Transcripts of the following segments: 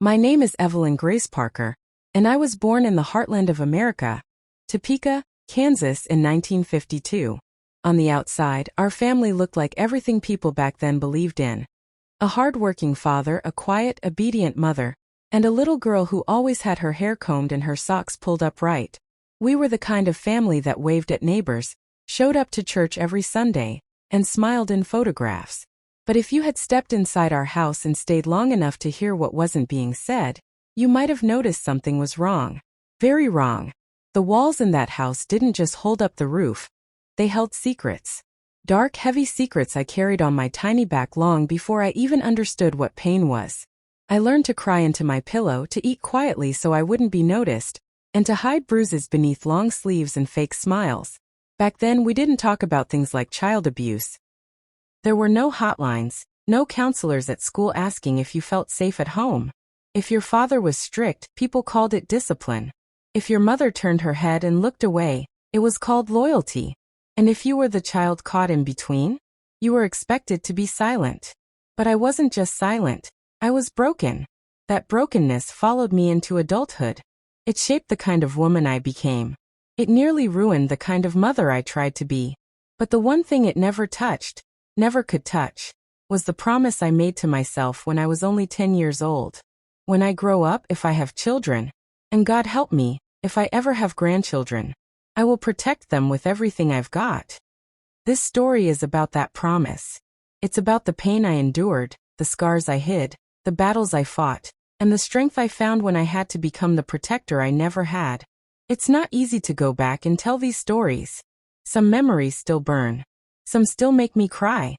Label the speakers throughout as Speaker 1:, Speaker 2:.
Speaker 1: My name is Evelyn Grace Parker, and I was born in the heartland of America, Topeka, Kansas in 1952. On the outside, our family looked like everything people back then believed in. A hard-working father, a quiet, obedient mother, and a little girl who always had her hair combed and her socks pulled up right. We were the kind of family that waved at neighbors, showed up to church every Sunday, and smiled in photographs. But if you had stepped inside our house and stayed long enough to hear what wasn't being said, you might have noticed something was wrong. Very wrong. The walls in that house didn't just hold up the roof. They held secrets. Dark, heavy secrets I carried on my tiny back long before I even understood what pain was. I learned to cry into my pillow, to eat quietly so I wouldn't be noticed, and to hide bruises beneath long sleeves and fake smiles. Back then we didn't talk about things like child abuse. There were no hotlines, no counselors at school asking if you felt safe at home. If your father was strict, people called it discipline. If your mother turned her head and looked away, it was called loyalty. And if you were the child caught in between, you were expected to be silent. But I wasn't just silent, I was broken. That brokenness followed me into adulthood. It shaped the kind of woman I became. It nearly ruined the kind of mother I tried to be. But the one thing it never touched, never could touch, was the promise I made to myself when I was only 10 years old. When I grow up, if I have children, and God help me, if I ever have grandchildren, I will protect them with everything I've got. This story is about that promise. It's about the pain I endured, the scars I hid, the battles I fought, and the strength I found when I had to become the protector I never had. It's not easy to go back and tell these stories. Some memories still burn. Some still make me cry.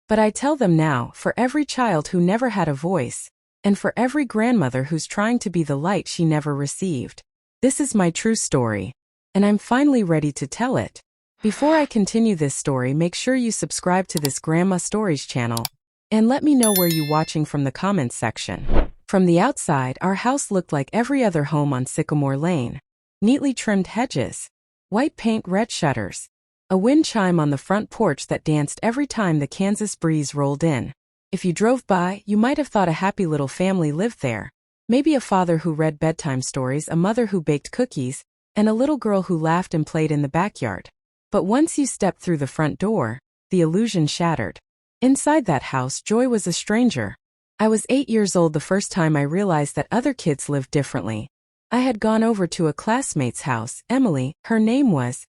Speaker 1: But I tell them now, for every child who never had a voice, and for every grandmother who's trying to be the light she never received. This is my true story, and I'm finally ready to tell it. Before I continue this story, make sure you subscribe to this Grandma Stories channel, and let me know where you're watching from the comments section. From the outside, our house looked like every other home on Sycamore Lane. Neatly trimmed hedges, white paint, red shutters, a wind chime on the front porch that danced every time the Kansas breeze rolled in. If you drove by, you might have thought a happy little family lived there. Maybe a father who read bedtime stories, a mother who baked cookies, and a little girl who laughed and played in the backyard. But once you stepped through the front door, the illusion shattered. Inside that house, joy was a stranger. I was 8 years old the first time I realized that other kids lived differently. I had gone over to a classmate's house, Emily, her name was,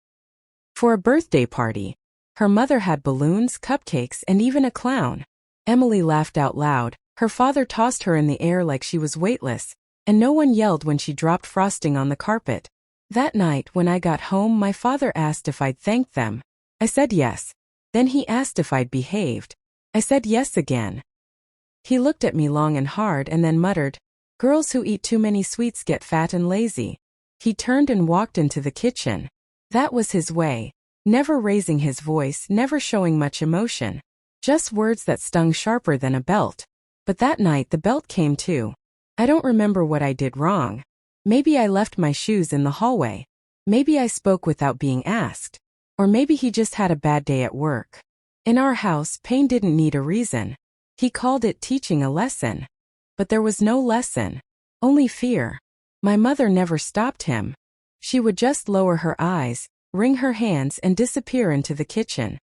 Speaker 1: for a birthday party. Her mother had balloons, cupcakes, and even a clown. Emily laughed out loud, her father tossed her in the air like she was weightless, and no one yelled when she dropped frosting on the carpet. That night, when I got home, my father asked if I'd thanked them. I said yes. Then he asked if I'd behaved. I said yes again. He looked at me long and hard and then muttered, "Girls who eat too many sweets get fat and lazy." He turned and walked into the kitchen. That was his way, never raising his voice, never showing much emotion. Just words that stung sharper than a belt. But that night the belt came too. I don't remember what I did wrong. Maybe I left my shoes in the hallway. Maybe I spoke without being asked. Or maybe he just had a bad day at work. In our house, pain didn't need a reason. He called it teaching a lesson. But there was no lesson. Only fear. My mother never stopped him. She would just lower her eyes, wring her hands, and disappear into the kitchen.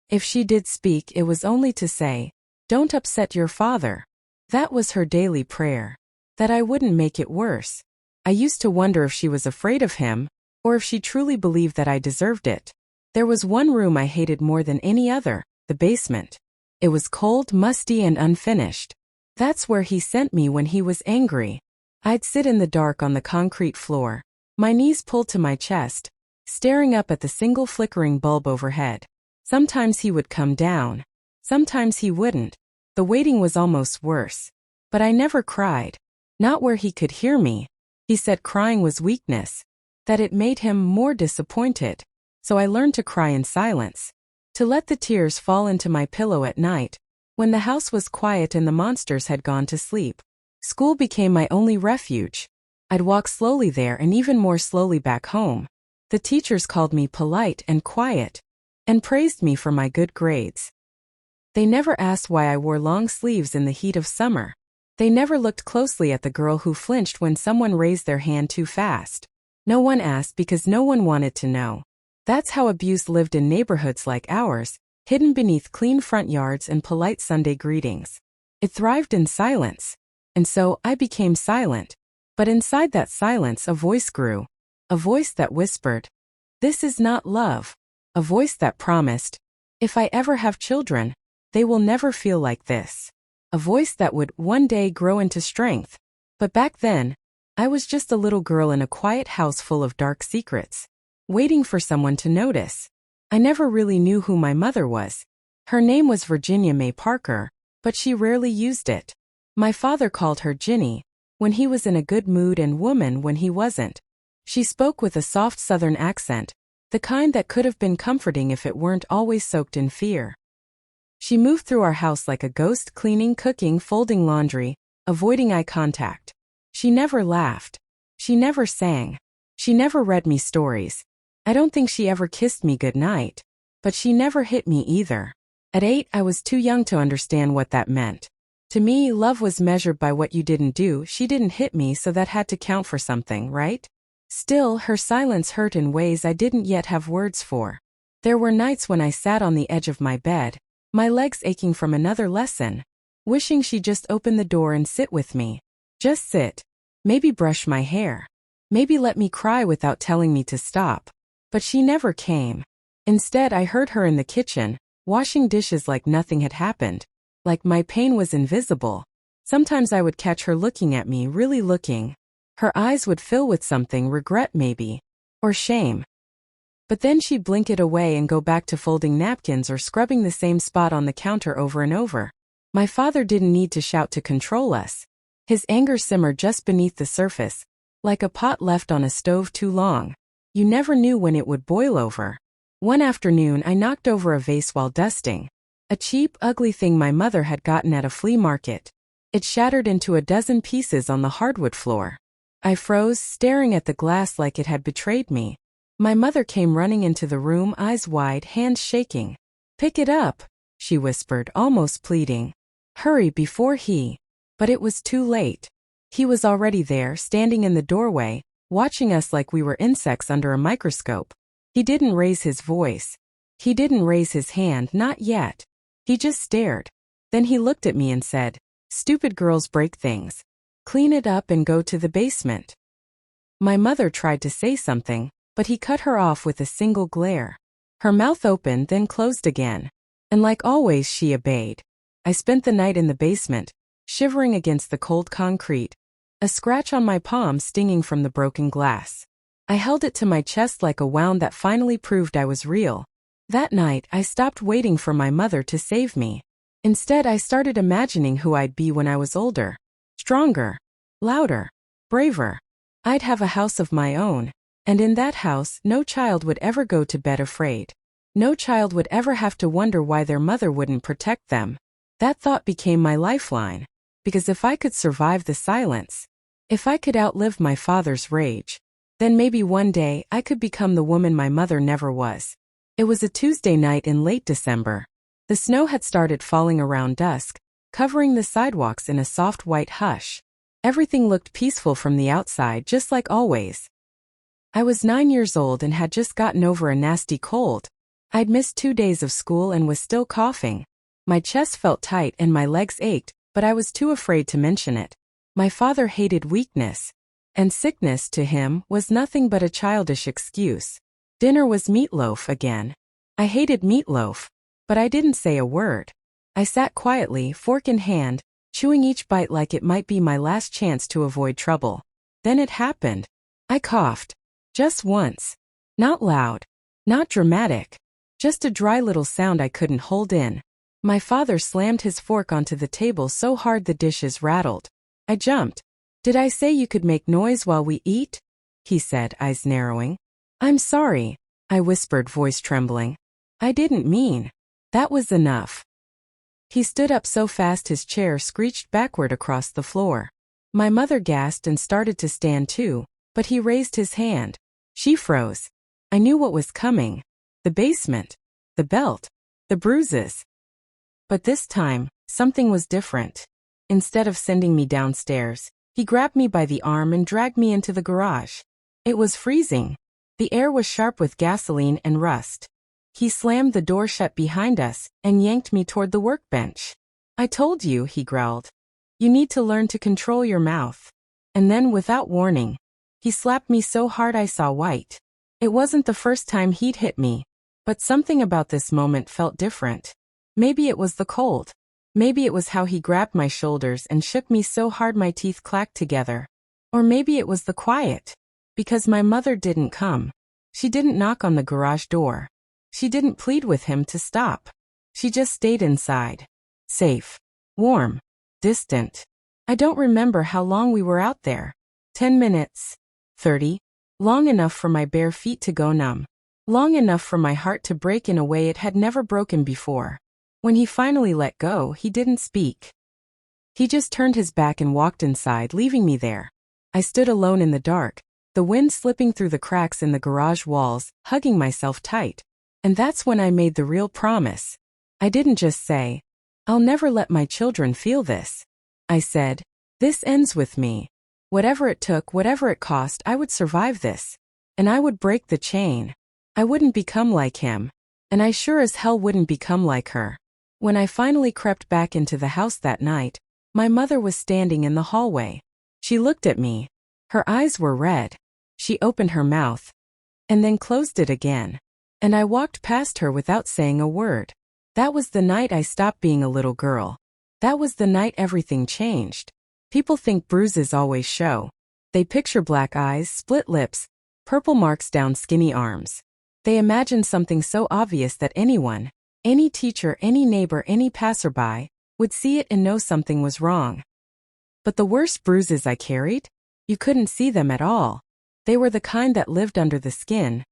Speaker 1: If she did speak, it was only to say, "Don't upset your father." That was her daily prayer. That I wouldn't make it worse. I used to wonder if she was afraid of him, or if she truly believed that I deserved it. There was one room I hated more than any other, the basement. It was cold, musty, and unfinished. That's where he sent me when he was angry. I'd sit in the dark on the concrete floor, my knees pulled to my chest, staring up at the single flickering bulb overhead. Sometimes he would come down. Sometimes he wouldn't. The waiting was almost worse. But I never cried. Not where he could hear me. He said crying was weakness. That it made him more disappointed. So I learned to cry in silence. To let the tears fall into my pillow at night, when the house was quiet and the monsters had gone to sleep. School became my only refuge. I'd walk slowly there and even more slowly back home. The teachers called me polite and quiet, and praised me for my good grades. They never asked why I wore long sleeves in the heat of summer. They never looked closely at the girl who flinched when someone raised their hand too fast. No one asked because no one wanted to know. That's how abuse lived in neighborhoods like ours, hidden beneath clean front yards and polite Sunday greetings. It thrived in silence. And so I became silent. But inside that silence a voice grew. A voice that whispered, "This is not love." A voice that promised, "If I ever have children, they will never feel like this." A voice that would one day grow into strength. But back then, I was just a little girl in a quiet house full of dark secrets, waiting for someone to notice. I never really knew who my mother was. Her name was Virginia May Parker, but she rarely used it. My father called her Ginny, when he was in a good mood, and woman when he wasn't. She spoke with a soft southern accent, the kind that could have been comforting if it weren't always soaked in fear. She moved through our house like a ghost, cleaning, cooking, folding laundry, avoiding eye contact. She never laughed. She never sang. She never read me stories. I don't think she ever kissed me goodnight. But she never hit me either. At 8, I was too young to understand what that meant. To me, love was measured by what you didn't do. She didn't hit me, so that had to count for something, right? Still, her silence hurt in ways I didn't yet have words for. There were nights when I sat on the edge of my bed, my legs aching from another lesson, wishing she'd just open the door and sit with me. Just sit. Maybe brush my hair. Maybe let me cry without telling me to stop. But she never came. Instead, I heard her in the kitchen, washing dishes like nothing had happened. Like my pain was invisible. Sometimes I would catch her looking at me, really looking. Her eyes would fill with something, regret maybe. Or shame. But then she'd blink it away and go back to folding napkins or scrubbing the same spot on the counter over and over. My father didn't need to shout to control us. His anger simmered just beneath the surface, like a pot left on a stove too long. You never knew when it would boil over. One afternoon I knocked over a vase while dusting. A cheap, ugly thing my mother had gotten at a flea market. It shattered into a dozen pieces on the hardwood floor. I froze, staring at the glass like it had betrayed me. My mother came running into the room, eyes wide, hands shaking. "Pick it up," she whispered, almost pleading. "Hurry before he..." But it was too late. He was already there, standing in the doorway, watching us like we were insects under a microscope. He didn't raise his voice. He didn't raise his hand, not yet. He just stared. Then he looked at me and said, "Stupid girls break things. Clean it up and go to the basement." My mother tried to say something, but he cut her off with a single glare. Her mouth opened, then closed again. And like always, she obeyed. I spent the night in the basement, shivering against the cold concrete, a scratch on my palm stinging from the broken glass. I held it to my chest like a wound that finally proved I was real. That night, I stopped waiting for my mother to save me. Instead, I started imagining who I'd be when I was older. Stronger, louder, braver. I'd have a house of my own. And in that house, no child would ever go to bed afraid. No child would ever have to wonder why their mother wouldn't protect them. That thought became my lifeline. Because if I could survive the silence, if I could outlive my father's rage, then maybe one day I could become the woman my mother never was. It was a Tuesday night in late December. The snow had started falling around dusk, covering the sidewalks in a soft white hush. Everything looked peaceful from the outside, just like always. I was 9 years old and had just gotten over a nasty cold. I'd missed 2 days of school and was still coughing. My chest felt tight and my legs ached, but I was too afraid to mention it. My father hated weakness, and sickness to him was nothing but a childish excuse. Dinner was meatloaf again. I hated meatloaf, but I didn't say a word. I sat quietly, fork in hand, chewing each bite like it might be my last chance to avoid trouble. Then it happened. I coughed. Just once. Not loud. Not dramatic. Just a dry little sound I couldn't hold in. My father slammed his fork onto the table so hard the dishes rattled. I jumped. "Did I say you could make noise while we eat?" he said, eyes narrowing. "I'm sorry," I whispered, voice trembling. "I didn't mean." That was enough. He stood up so fast his chair screeched backward across the floor. My mother gasped and started to stand too, but he raised his hand. She froze. I knew what was coming. The basement. The belt. The bruises. But this time, something was different. Instead of sending me downstairs, he grabbed me by the arm and dragged me into the garage. It was freezing. The air was sharp with gasoline and rust. He slammed the door shut behind us and yanked me toward the workbench. "I told you," he growled. "You need to learn to control your mouth." And then, without warning, he slapped me so hard I saw white. It wasn't the first time he'd hit me, but something about this moment felt different. Maybe it was the cold. Maybe it was how he grabbed my shoulders and shook me so hard my teeth clacked together. Or maybe it was the quiet. Because my mother didn't come. She didn't knock on the garage door. She didn't plead with him to stop. She just stayed inside. Safe. Warm. Distant. I don't remember how long we were out there. 10 minutes. 30. Long enough for my bare feet to go numb. Long enough for my heart to break in a way it had never broken before. When he finally let go, he didn't speak. He just turned his back and walked inside, leaving me there. I stood alone in the dark, the wind slipping through the cracks in the garage walls, hugging myself tight. And that's when I made the real promise. I didn't just say, "I'll never let my children feel this." I said, "This ends with me. Whatever it took, whatever it cost, I would survive this. And I would break the chain. I wouldn't become like him. And I sure as hell wouldn't become like her." When I finally crept back into the house that night, my mother was standing in the hallway. She looked at me. Her eyes were red. She opened her mouth and then closed it again. And I walked past her without saying a word. That was the night I stopped being a little girl. That was the night everything changed. People think bruises always show. They picture black eyes, split lips, purple marks down skinny arms. They imagine something so obvious that anyone, any teacher, any neighbor, any passerby, would see it and know something was wrong. But the worst bruises I carried? You couldn't see them at all. They were the kind that lived under the skin,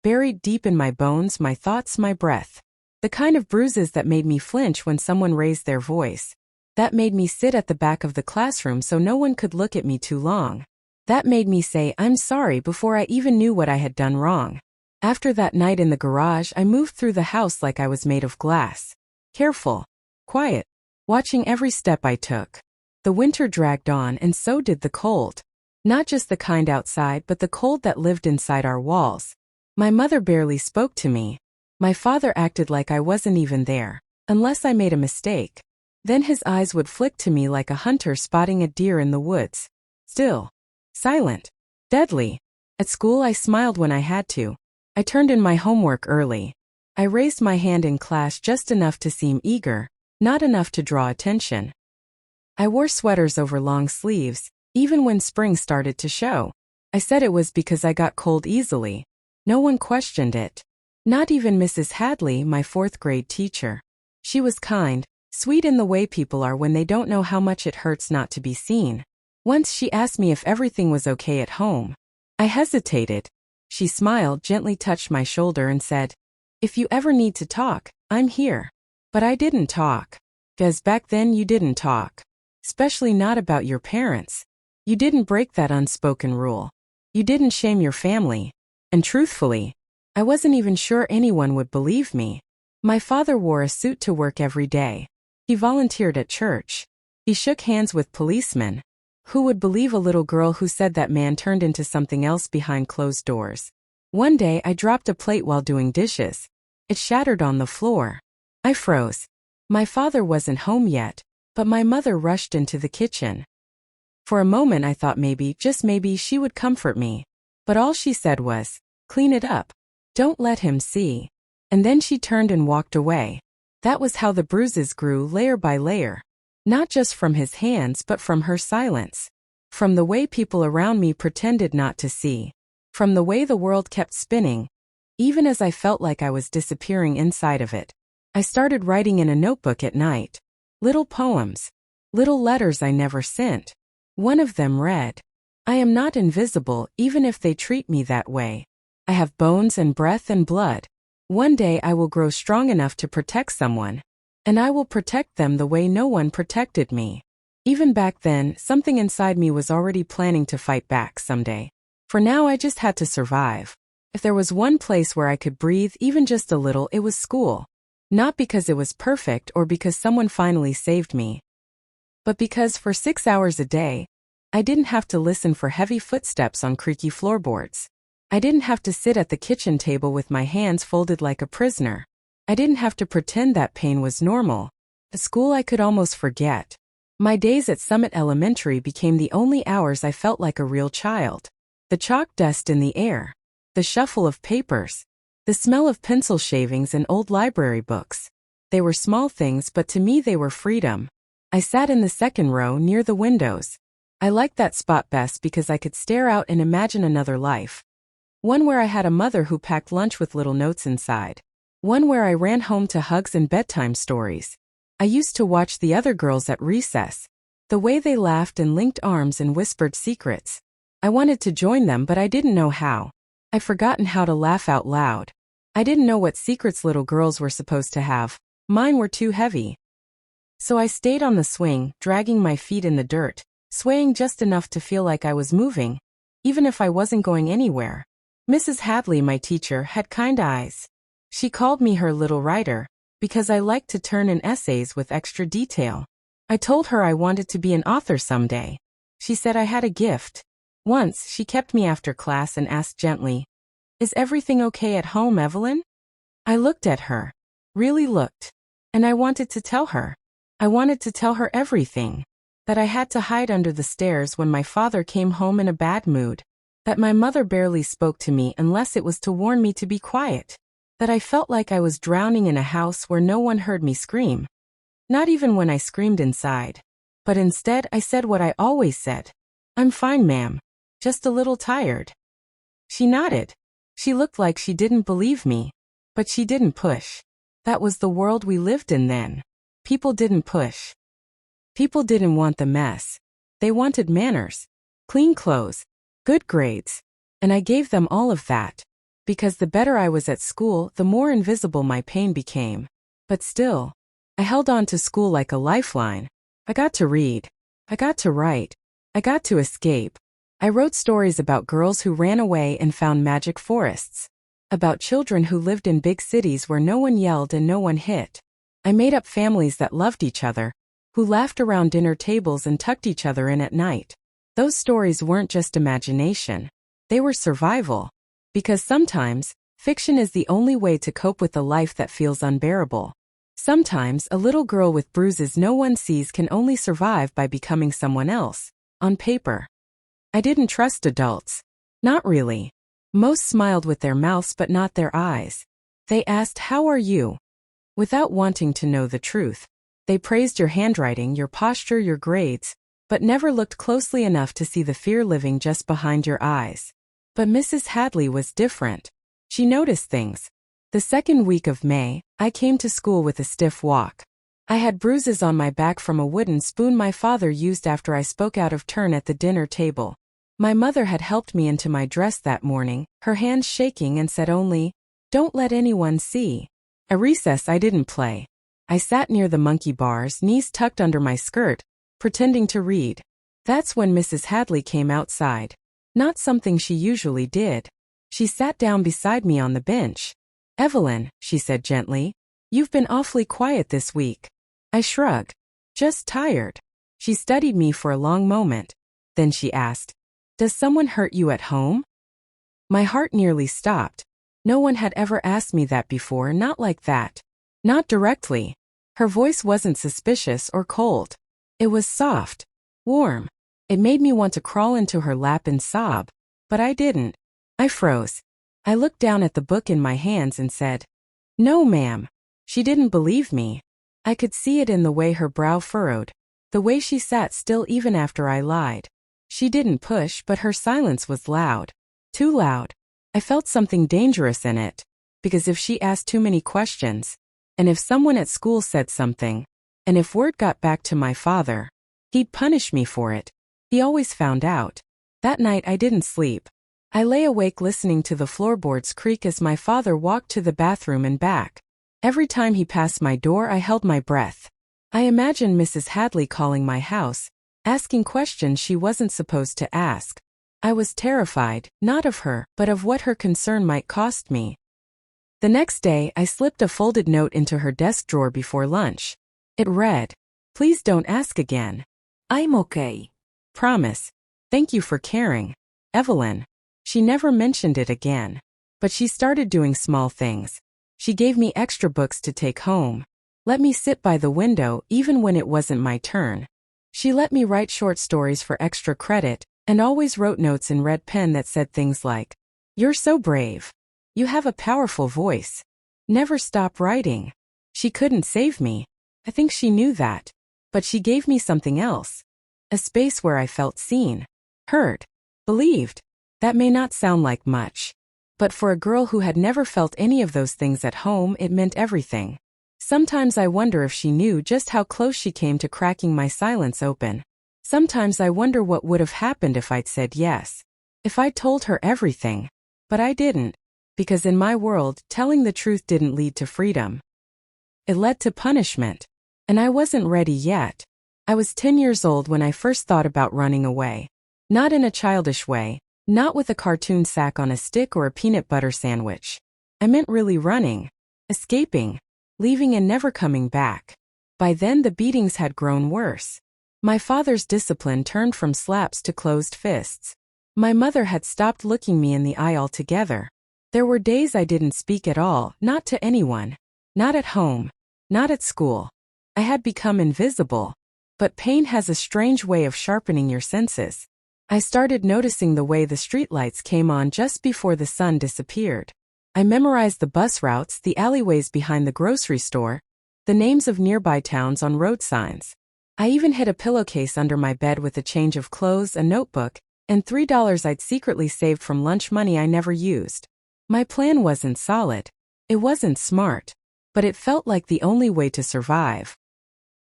Speaker 1: buried deep in my bones, my thoughts, my breath. The kind of bruises that made me flinch when someone raised their voice. That made me sit at the back of the classroom so no one could look at me too long. That made me say, "I'm sorry," before I even knew what I had done wrong. After that night in the garage, I moved through the house like I was made of glass. Careful. Quiet. Watching every step I took. The winter dragged on, and so did the cold. Not just the kind outside, but the cold that lived inside our walls. My mother barely spoke to me. My father acted like I wasn't even there, unless I made a mistake. Then his eyes would flick to me like a hunter spotting a deer in the woods. Still. Silent. Deadly. At school, I smiled when I had to. I turned in my homework early. I raised my hand in class just enough to seem eager, not enough to draw attention. I wore sweaters over long sleeves, even when spring started to show. I said it was because I got cold easily. No one questioned it. Not even Mrs. Hadley, my fourth-grade teacher. She was kind, sweet in the way people are when they don't know how much it hurts not to be seen. Once she asked me if everything was okay at home. I hesitated. She smiled, gently touched my shoulder and said, "If you ever need to talk, I'm here." But I didn't talk. 'Cause back then you didn't talk. Especially not about your parents. You didn't break that unspoken rule. You didn't shame your family. And truthfully, I wasn't even sure anyone would believe me. My father wore a suit to work every day. He volunteered at church. He shook hands with policemen. Who would believe a little girl who said that man turned into something else behind closed doors? One day I dropped a plate while doing dishes. It shattered on the floor. I froze. My father wasn't home yet, but my mother rushed into the kitchen. For a moment I thought maybe, just maybe, she would comfort me. But all she said was, "Clean it up. Don't let him see." And then she turned and walked away. That was how the bruises grew, layer by layer. Not just from his hands, but from her silence. From the way people around me pretended not to see. From the way the world kept spinning. Even as I felt like I was disappearing inside of it. I started writing in a notebook at night. Little poems. Little letters I never sent. One of them read, "I am not invisible, even if they treat me that way. I have bones and breath and blood. One day I will grow strong enough to protect someone. And I will protect them the way no one protected me." Even back then, something inside me was already planning to fight back someday. For now, I just had to survive. If there was one place where I could breathe even just a little, it was school. Not because it was perfect or because someone finally saved me. But because for 6 hours a day, I didn't have to listen for heavy footsteps on creaky floorboards. I didn't have to sit at the kitchen table with my hands folded like a prisoner. I didn't have to pretend that pain was normal. At school I could almost forget. My days at Summit Elementary became the only hours I felt like a real child. The chalk dust in the air, the shuffle of papers, the smell of pencil shavings and old library books. They were small things, but to me they were freedom. I sat in the second row near the windows. I liked that spot best because I could stare out and imagine another life. One where I had a mother who packed lunch with little notes inside. One where I ran home to hugs and bedtime stories. I used to watch the other girls at recess. The way they laughed and linked arms and whispered secrets. I wanted to join them, but I didn't know how. I'd forgotten how to laugh out loud. I didn't know what secrets little girls were supposed to have. Mine were too heavy. So I stayed on the swing, dragging my feet in the dirt, swaying just enough to feel like I was moving, even if I wasn't going anywhere. Mrs. Hadley, my teacher, had kind eyes. She called me her little writer, because I liked to turn in essays with extra detail. I told her I wanted to be an author someday. She said I had a gift. Once, she kept me after class and asked gently, "Is everything okay at home, Evelyn?" I looked at her. Really looked. And I wanted to tell her. I wanted to tell her everything. That I had to hide under the stairs when my father came home in a bad mood. That my mother barely spoke to me unless it was to warn me to be quiet. That I felt like I was drowning in a house where no one heard me scream. Not even when I screamed inside. But instead I said what I always said. "I'm fine, ma'am. Just a little tired." She nodded. She looked like she didn't believe me. But she didn't push. That was the world we lived in then. People didn't push. People didn't want the mess. They wanted manners, clean clothes, good grades. And I gave them all of that. Because the better I was at school, the more invisible my pain became. But still, I held on to school like a lifeline. I got to read. I got to write. I got to escape. I wrote stories about girls who ran away and found magic forests. About children who lived in big cities where no one yelled and no one hit. I made up families that loved each other, who laughed around dinner tables and tucked each other in at night. Those stories weren't just imagination. They were survival. Because sometimes, fiction is the only way to cope with a life that feels unbearable. Sometimes, a little girl with bruises no one sees can only survive by becoming someone else, on paper. I didn't trust adults. Not really. Most smiled with their mouths but not their eyes. They asked, "How are you?" without wanting to know the truth. They praised your handwriting, your posture, your grades, but never looked closely enough to see the fear living just behind your eyes. But Mrs. Hadley was different. She noticed things. The second week of May, I came to school with a stiff walk. I had bruises on my back from a wooden spoon my father used after I spoke out of turn at the dinner table. My mother had helped me into my dress that morning, her hands shaking, and said only, "Don't let anyone see." At recess I didn't play. I sat near the monkey bars, knees tucked under my skirt, pretending to read. That's when Mrs. Hadley came outside. Not something she usually did. She sat down beside me on the bench. "Evelyn," she said gently, "you've been awfully quiet this week." I shrugged. "Just tired." She studied me for a long moment. Then she asked, "Does someone hurt you at home?" My heart nearly stopped. No one had ever asked me that before, not like that. Not directly. Her voice wasn't suspicious or cold. It was soft, warm. It made me want to crawl into her lap and sob. But I didn't. I froze. I looked down at the book in my hands and said, "No, ma'am." She didn't believe me. I could see it in the way her brow furrowed, the way she sat still even after I lied. She didn't push, but her silence was loud. Too loud. I felt something dangerous in it. Because if she asked too many questions, and if someone at school said something, and if word got back to my father, he'd punish me for it. He always found out. That night I didn't sleep. I lay awake listening to the floorboards creak as my father walked to the bathroom and back. Every time he passed my door I held my breath. I imagined Mrs. Hadley calling my house, asking questions she wasn't supposed to ask. I was terrified, not of her, but of what her concern might cost me. The next day, I slipped a folded note into her desk drawer before lunch. It read, "Please don't ask again."
Speaker 2: I'm okay.
Speaker 1: Promise. Thank you for caring. Evelyn. She never mentioned it again. But she started doing small things. She gave me extra books to take home. Let me sit by the window even when it wasn't my turn. She let me write short stories for extra credit, and always wrote notes in red pen that said things like, "You're so brave. You have a powerful voice. Never stop writing." She couldn't save me. I think she knew that. But she gave me something else. A space where I felt seen, heard, believed. That may not sound like much. But for a girl who had never felt any of those things at home, it meant everything. Sometimes I wonder if she knew just how close she came to cracking my silence open. Sometimes I wonder what would have happened if I'd said yes. If I'd told her everything. But I didn't. Because in my world, telling the truth didn't lead to freedom. It led to punishment. And I wasn't ready yet. I was 10 years old when I first thought about running away. Not in a childish way. Not with a cartoon sack on a stick or a peanut butter sandwich. I meant really running. Escaping. Leaving and never coming back. By then the beatings had grown worse. My father's discipline turned from slaps to closed fists. My mother had stopped looking me in the eye altogether. There were days I didn't speak at all, not to anyone. Not at home. Not at school. I had become invisible. But pain has a strange way of sharpening your senses. I started noticing the way the streetlights came on just before the sun disappeared. I memorized the bus routes, the alleyways behind the grocery store, the names of nearby towns on road signs. I even hid a pillowcase under my bed with a change of clothes, a notebook, and $3 I'd secretly saved from lunch money I never used. My plan wasn't solid. It wasn't smart. But it felt like the only way to survive.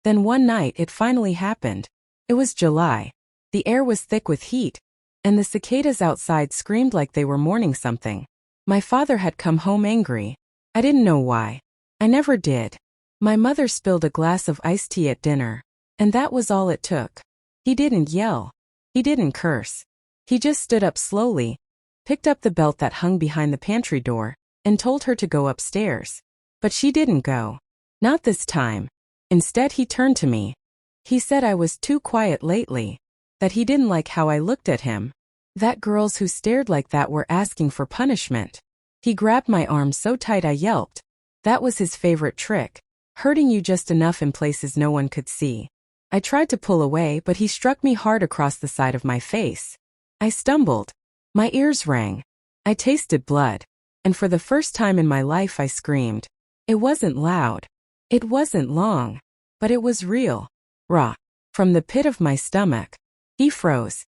Speaker 1: Then one night it finally happened. It was July. The air was thick with heat, and the cicadas outside screamed like they were mourning something. My father had come home angry. I didn't know why. I never did. My mother spilled a glass of iced tea at dinner, and that was all it took. He didn't yell. He didn't curse. He just stood up slowly, picked up the belt that hung behind the pantry door, and told her to go upstairs. But she didn't go. Not this time. Instead, he turned to me. He said I was too quiet lately. That he didn't like how I looked at him. That girls who stared like that were asking for punishment. He grabbed my arm so tight I yelped. That was his favorite trick. Hurting you just enough in places no one could see. I tried to pull away, but he struck me hard across the side of my face. I stumbled. My ears rang. I tasted blood. And for the first time in my life I screamed. It wasn't loud. It wasn't long. But it was real. Raw. From the pit of my stomach. He froze.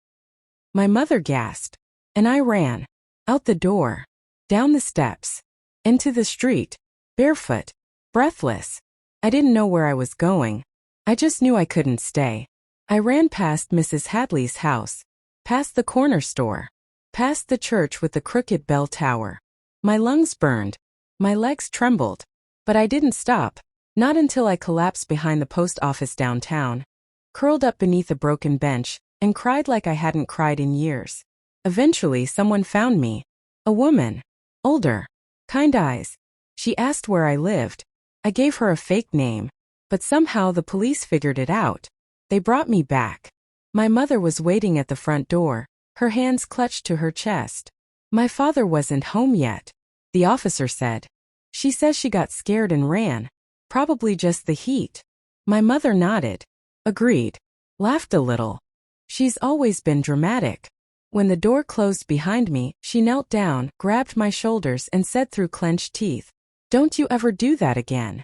Speaker 1: My mother gasped. And I ran. Out the door. Down the steps. Into the street. Barefoot. Breathless. I didn't know where I was going. I just knew I couldn't stay. I ran past Mrs. Hadley's house. Past the corner store. Past the church with the crooked bell tower. My lungs burned. My legs trembled. But I didn't stop. Not until I collapsed behind the post office downtown. Curled up beneath a broken bench, and cried like I hadn't cried in years. Eventually someone found me. A woman. Older. Kind eyes. She asked where I lived. I gave her a fake name. But somehow the police figured it out. They brought me back. My mother was waiting at the front door, her hands clutched to her chest. My father wasn't home yet. The officer said. She says she got scared and ran. Probably just the heat. My mother nodded. Agreed. Laughed a little. She's always been dramatic. When the door closed behind me, she knelt down, grabbed my shoulders and said through clenched teeth, "Don't you ever do that again."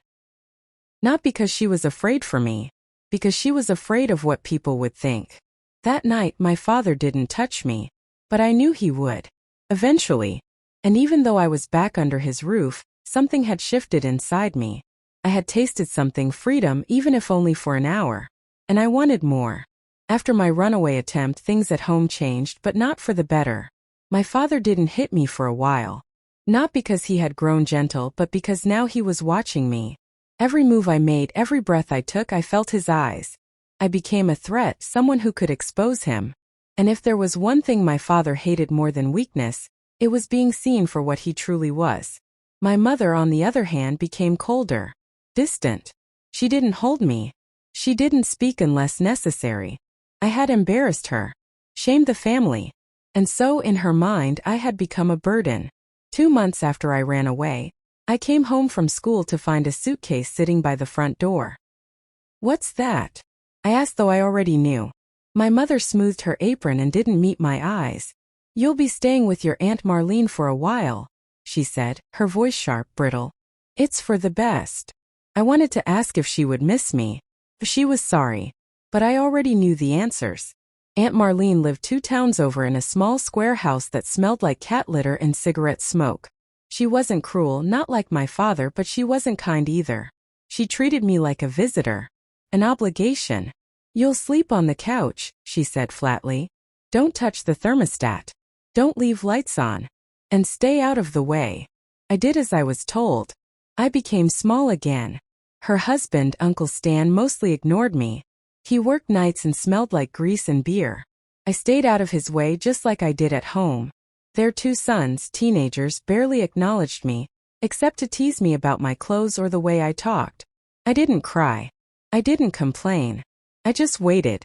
Speaker 1: Not because she was afraid for me. Because she was afraid of what people would think. That night my father didn't touch me. But I knew he would. Eventually. And even though I was back under his roof, something had shifted inside me. I had tasted something, freedom, even if only for an hour. And I wanted more. After my runaway attempt, things at home changed, but not for the better. My father didn't hit me for a while. Not because he had grown gentle, but because now he was watching me. Every move I made, every breath I took, I felt his eyes. I became a threat, someone who could expose him. And if there was one thing my father hated more than weakness, it was being seen for what he truly was. My mother, on the other hand, became colder. Distant. She didn't hold me. She didn't speak unless necessary. I had embarrassed her, shamed the family, and so in her mind I had become a burden. 2 months after I ran away, I came home from school to find a suitcase sitting by the front door. "What's that?" I asked, though I already knew. My mother smoothed her apron and didn't meet my eyes. "You'll be staying with your Aunt Marlene for a while," she said, her voice sharp, brittle. "It's for the best." I wanted to ask if she would miss me. She was sorry, but I already knew the answers. Aunt Marlene lived 2 towns over in a small square house that smelled like cat litter and cigarette smoke. She wasn't cruel, not like my father, but she wasn't kind either. She treated me like a visitor, an obligation. "You'll sleep on the couch," she said flatly. "Don't touch the thermostat. Don't leave lights on. And stay out of the way." I did as I was told. I became small again. Her husband, Uncle Stan, mostly ignored me. He worked nights and smelled like grease and beer. I stayed out of his way just like I did at home. Their 2 sons, teenagers, barely acknowledged me, except to tease me about my clothes or the way I talked. I didn't cry. I didn't complain. I just waited.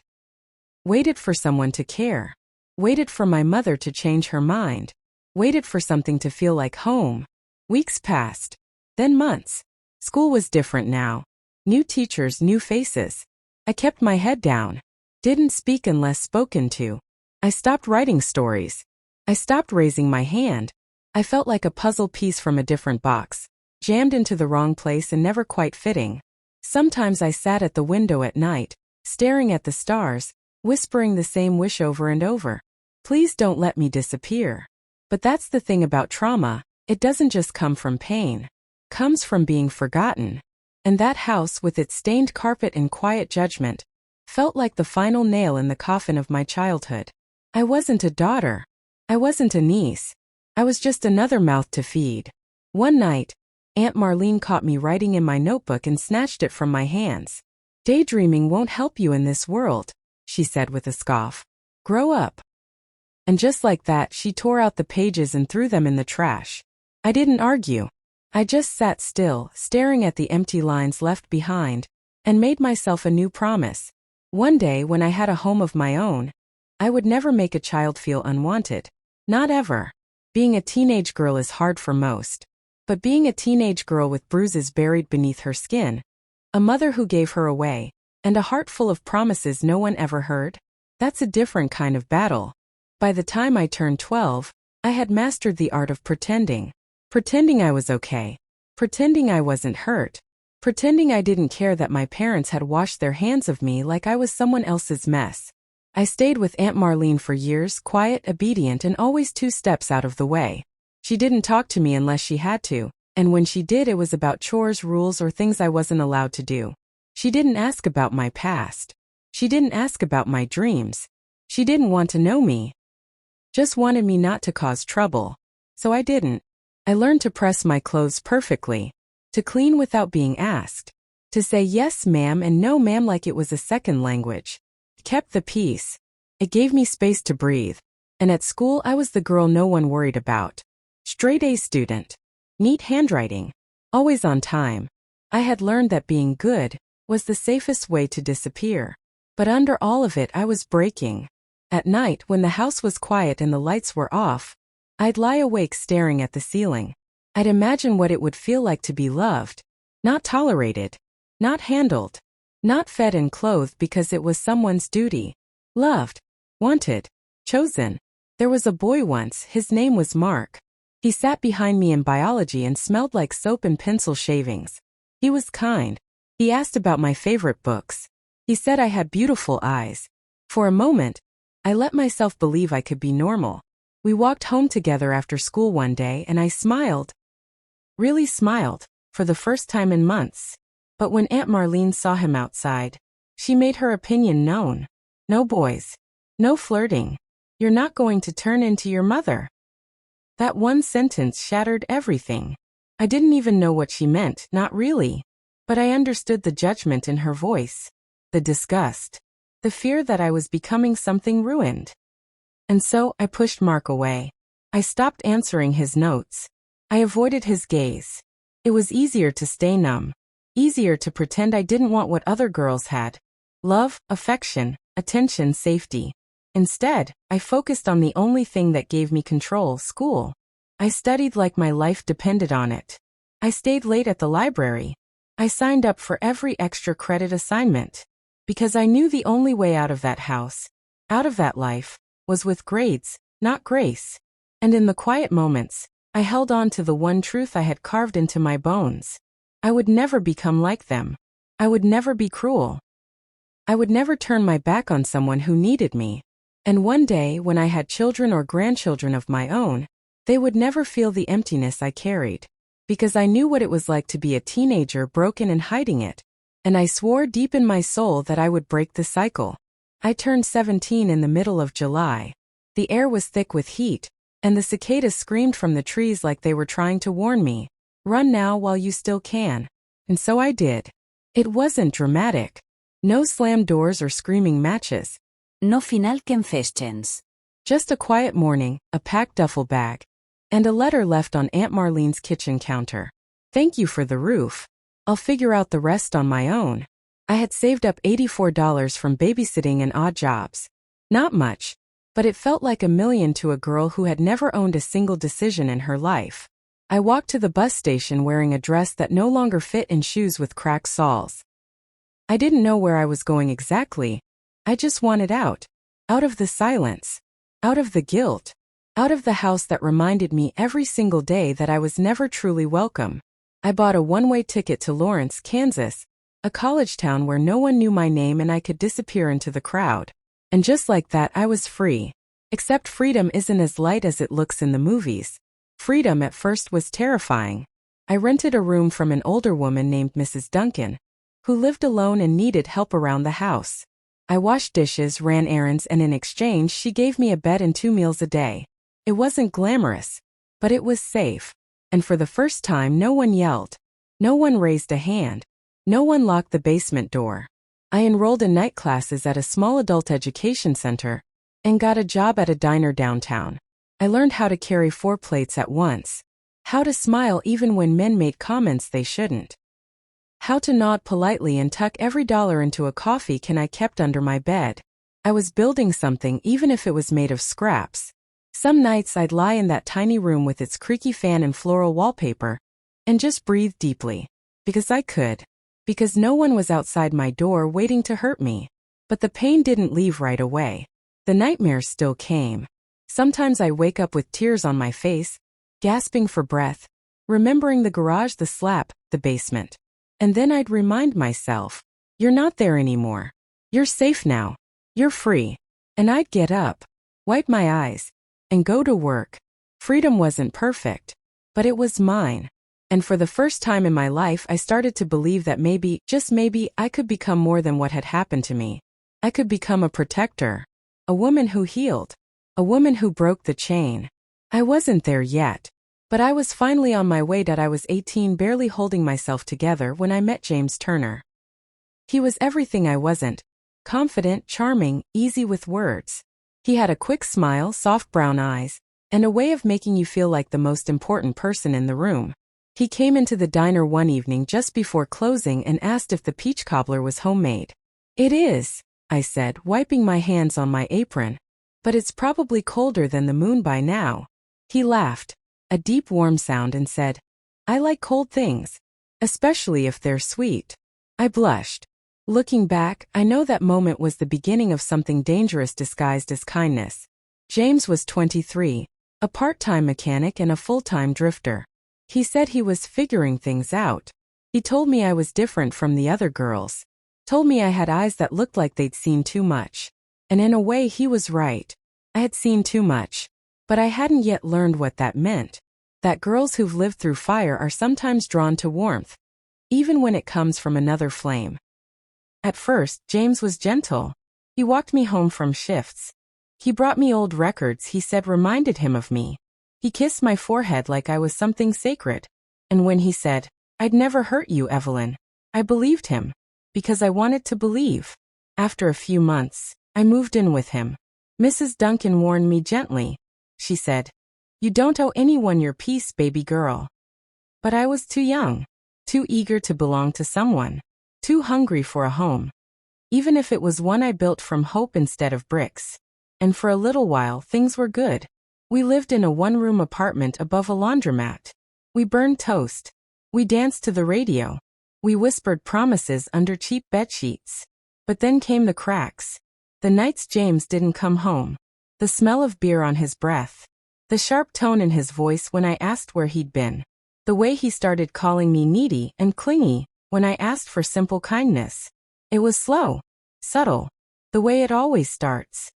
Speaker 1: Waited for someone to care. Waited for my mother to change her mind. Waited for something to feel like home. Weeks passed. Then months. School was different now. New teachers, new faces. I kept my head down. Didn't speak unless spoken to. I stopped writing stories. I stopped raising my hand. I felt like a puzzle piece from a different box, jammed into the wrong place and never quite fitting. Sometimes I sat at the window at night, staring at the stars, whispering the same wish over and over. "Please don't let me disappear." But that's the thing about trauma, it doesn't just come from pain. It comes from being forgotten. And that house, with its stained carpet and quiet judgment, felt like the final nail in the coffin of my childhood. I wasn't a daughter. I wasn't a niece. I was just another mouth to feed. One night, Aunt Marlene caught me writing in my notebook and snatched it from my hands. "Daydreaming won't help you in this world," she said with a scoff. "Grow up." And just like that, she tore out the pages and threw them in the trash. I didn't argue. I just sat still, staring at the empty lines left behind, and made myself a new promise. One day, when I had a home of my own, I would never make a child feel unwanted. Not ever. Being a teenage girl is hard for most. But being a teenage girl with bruises buried beneath her skin, a mother who gave her away, and a heart full of promises no one ever heard, that's a different kind of battle. By the time I turned 12, I had mastered the art of pretending. Pretending I was okay. Pretending I wasn't hurt. Pretending I didn't care that my parents had washed their hands of me like I was someone else's mess. I stayed with Aunt Marlene for years, quiet, obedient, and always 2 steps out of the way. She didn't talk to me unless she had to, and when she did, it was about chores, rules, or things I wasn't allowed to do. She didn't ask about my past. She didn't ask about my dreams. She didn't want to know me. Just wanted me not to cause trouble. So I didn't. I learned to press my clothes perfectly, to clean without being asked, to say yes ma'am and no ma'am like it was a second language. It kept the peace. It gave me space to breathe. And at school I was the girl no one worried about. Straight A student. Neat handwriting. Always on time. I had learned that being good was the safest way to disappear. But under all of it I was breaking. At night, when the house was quiet and the lights were off, I'd lie awake staring at the ceiling. I'd imagine what it would feel like to be loved, not tolerated, not handled, not fed and clothed because it was someone's duty. Loved, wanted, chosen. There was a boy once, his name was Mark. He sat behind me in biology and smelled like soap and pencil shavings. He was kind. He asked about my favorite books. He said I had beautiful eyes. For a moment, I let myself believe I could be normal. We walked home together after school one day and I smiled. Really smiled, for the first time in months. But when Aunt Marlene saw him outside, she made her opinion known. "No boys. No flirting. You're not going to turn into your mother." That one sentence shattered everything. I didn't even know what she meant, not really. But I understood the judgment in her voice, the disgust, the fear that I was becoming something ruined. And so I pushed Mark away. I stopped answering his notes. I avoided his gaze. It was easier to stay numb. Easier to pretend I didn't want what other girls had. Love, affection, attention, safety. Instead, I focused on the only thing that gave me control: school. I studied like my life depended on it. I stayed late at the library. I signed up for every extra credit assignment. Because I knew the only way out of that house, out of that life, was with grades, not grace. And in the quiet moments, I held on to the one truth I had carved into my bones. I would never become like them. I would never be cruel. I would never turn my back on someone who needed me. And one day, when I had children or grandchildren of my own, they would never feel the emptiness I carried. Because I knew what it was like to be a teenager, broken and hiding it. And I swore deep in my soul that I would break the cycle. I turned 17 in the middle of July. The air was thick with heat, and the cicadas screamed from the trees like they were trying to warn me, "Run now while you still can." And so I did. It wasn't dramatic. No slammed doors or screaming matches.
Speaker 2: No final que en festens.
Speaker 1: Just a quiet morning, a packed duffel bag, and a letter left on Aunt Marlene's kitchen counter. "Thank you for the roof. I'll figure out the rest on my own." I had saved up $84 from babysitting and odd jobs. Not much, but it felt like $1 million to a girl who had never owned a single decision in her life. I walked to the bus station wearing a dress that no longer fit and shoes with cracked soles. I didn't know where I was going exactly. I just wanted out. Out of the silence. Out of the guilt. Out of the house that reminded me every single day that I was never truly welcome. I bought a one-way ticket to Lawrence, Kansas, a college town where no one knew my name and I could disappear into the crowd. And just like that, I was free. Except freedom isn't as light as it looks in the movies. Freedom at first was terrifying. I rented a room from an older woman named Mrs. Duncan, who lived alone and needed help around the house. I washed dishes, ran errands, and in exchange she gave me a bed and 2 meals a day. It wasn't glamorous, but it was safe. And for the first time, no one yelled. No one raised a hand. No one locked the basement door. I enrolled in night classes at a small adult education center and got a job at a diner downtown. I learned how to carry 4 plates at once. How to smile even when men made comments they shouldn't. How to nod politely and tuck every dollar into a coffee can I kept under my bed. I was building something even if it was made of scraps. Some nights I'd lie in that tiny room with its creaky fan and floral wallpaper and just breathe deeply. Because I could. Because no one was outside my door waiting to hurt me. But the pain didn't leave right away. The nightmares still came. Sometimes I wake up with tears on my face, gasping for breath, remembering the garage, the slap, the basement. And then I'd remind myself, "You're not there anymore. You're safe now. You're free." And I'd get up, wipe my eyes, and go to work. Freedom wasn't perfect, but it was mine. And for the first time in my life, I started to believe that maybe, just maybe, I could become more than what had happened to me. I could become a protector, a woman who healed, a woman who broke the chain. I wasn't there yet, but I was finally on my way. I was 18, barely holding myself together when I met James Turner. He was everything I wasn't: confident, charming, easy with words. He had a quick smile, soft brown eyes, and a way of making you feel like the most important person in the room. He came into the diner one evening just before closing and asked if the peach cobbler was homemade. "It is," I said, wiping my hands on my apron. "But it's probably colder than the moon by now." He laughed, a deep warm sound, and said, "I like cold things, especially if they're sweet." I blushed. Looking back, I know that moment was the beginning of something dangerous disguised as kindness. James was 23, a part-time mechanic and a full-time drifter. He said he was figuring things out. He told me I was different from the other girls. Told me I had eyes that looked like they'd seen too much. And in a way, he was right. I had seen too much. But I hadn't yet learned what that meant. That girls who've lived through fire are sometimes drawn to warmth, even when it comes from another flame. At first, James was gentle. He walked me home from shifts. He brought me old records he said reminded him of me. He kissed my forehead like I was something sacred. And when he said, "I'd never hurt you, Evelyn," I believed him. Because I wanted to believe. After a few months, I moved in with him. Mrs. Duncan warned me gently. She said, "You don't owe anyone your peace, baby girl." But I was too young. Too eager to belong to someone. Too hungry for a home. even if it was one I built from hope instead of bricks. And for a little while, things were good. We lived in a one-room apartment above a laundromat. We burned toast. We danced to the radio. We whispered promises under cheap bedsheets. But then came the cracks. The nights James didn't come home. The smell of beer on his breath. The sharp tone in his voice when I asked where he'd been. The way he started calling me needy and clingy when I asked for simple kindness. It was slow, subtle, the way it always starts.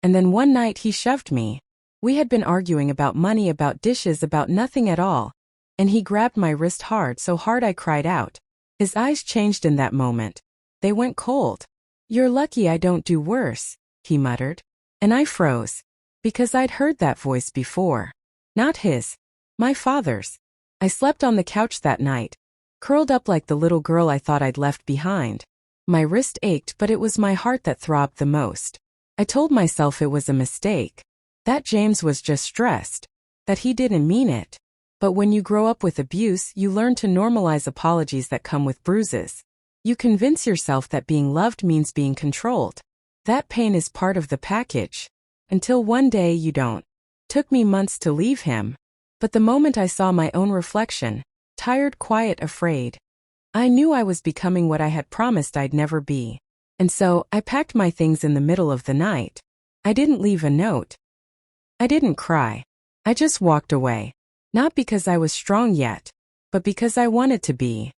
Speaker 1: And then one night he shoved me. We had been arguing about money, about dishes, about nothing at all. And he grabbed my wrist hard, so hard I cried out. His eyes changed in that moment. They went cold. "You're lucky I don't do worse," he muttered. And I froze. Because I'd heard that voice before. Not his. My father's. I slept on the couch that night, curled up like the little girl I thought I'd left behind. My wrist ached, but it was my heart that throbbed the most. I told myself it was a mistake. That James was just stressed. That he didn't mean it. But when you grow up with abuse, you learn to normalize apologies that come with bruises. You convince yourself that being loved means being controlled. That pain is part of the package. Until one day you don't. Took me months to leave him. But the moment I saw my own reflection, tired, quiet, afraid, I knew I was becoming what I had promised I'd never be. And so, I packed my things in the middle of the night. I didn't leave a note. I didn't cry. I just walked away. Not because I was strong yet, but because I wanted to be.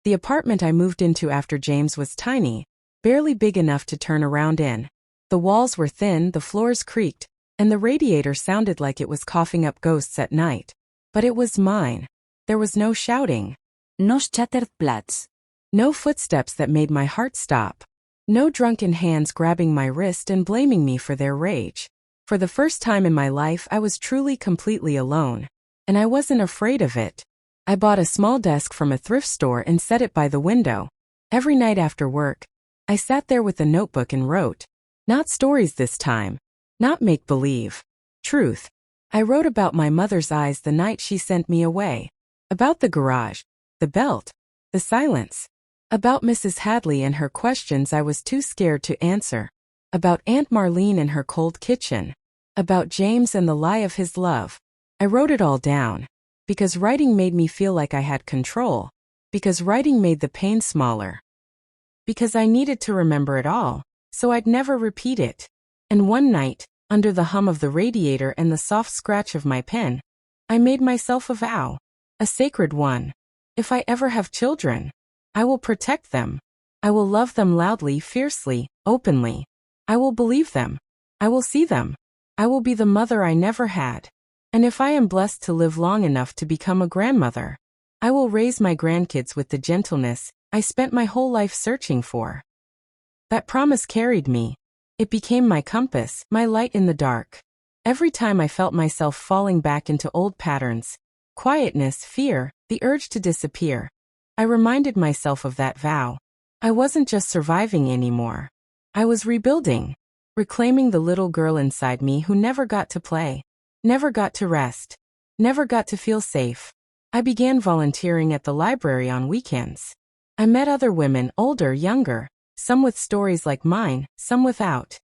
Speaker 1: The apartment I moved into after James was tiny, barely big enough to turn around in. The walls were thin, the floors creaked, and the radiator sounded like it was coughing up ghosts at night. But it was mine. There was no shouting.
Speaker 2: No scattered plats.
Speaker 1: No footsteps that made my heart stop. No drunken hands grabbing my wrist and blaming me for their rage. For the first time in my life, I was truly completely alone. And I wasn't afraid of it. I bought a small desk from a thrift store and set it by the window. Every night after work, I sat there with a notebook and wrote. Not stories this time. Not make-believe. Truth. I wrote about my mother's eyes the night she sent me away. About the garage. The belt. The silence. About Mrs. Hadley and her questions I was too scared to answer. About Aunt Marlene and her cold kitchen. About James and the lie of his love. I wrote it all down. Because writing made me feel like I had control. Because writing made the pain smaller. Because I needed to remember it all, so I'd never repeat it. And one night, under the hum of the radiator and the soft scratch of my pen, I made myself a vow. A sacred one. If I ever have children, I will protect them. I will love them loudly, fiercely, openly. I will believe them. I will see them. I will be the mother I never had. And if I am blessed to live long enough to become a grandmother, I will raise my grandkids with the gentleness I spent my whole life searching for. That promise carried me. It became my compass, my light in the dark. Every time I felt myself falling back into old patterns, quietness, fear, the urge to disappear, I reminded myself of that vow. I wasn't just surviving anymore. I was rebuilding, reclaiming the little girl inside me who never got to play. Never got to rest. Never got to feel safe. I began volunteering at the library on weekends. I met other women, older, younger, some with stories like mine, some without.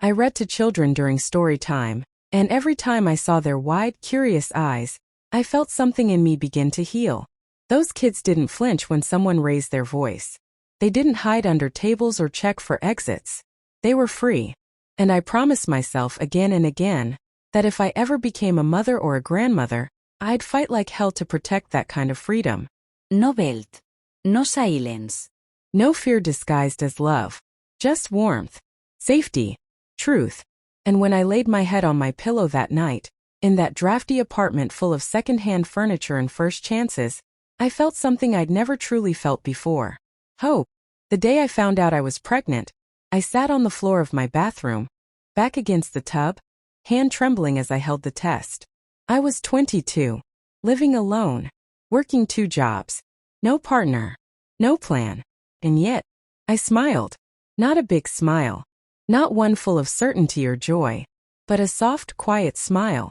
Speaker 1: I read to children during story time, and every time I saw their wide, curious eyes, I felt something in me begin to heal. Those kids didn't flinch when someone raised their voice. They didn't hide under tables or check for exits. They were free. And I promised myself again and again, that if I ever became a mother or a grandmother, I'd fight like hell to protect that kind of freedom.
Speaker 2: No belt. No silence.
Speaker 1: No fear disguised as love. Just warmth. Safety. Truth. And when I laid my head on my pillow that night, in that drafty apartment full of second-hand furniture and first chances, I felt something I'd never truly felt before. Hope. The day I found out I was pregnant, I sat on the floor of my bathroom, back against the tub, hand trembling as I held the test. I was 22, living alone, working 2 jobs, no partner, no plan, and yet, I smiled. Not a big smile, not one full of certainty or joy, but a soft, quiet smile.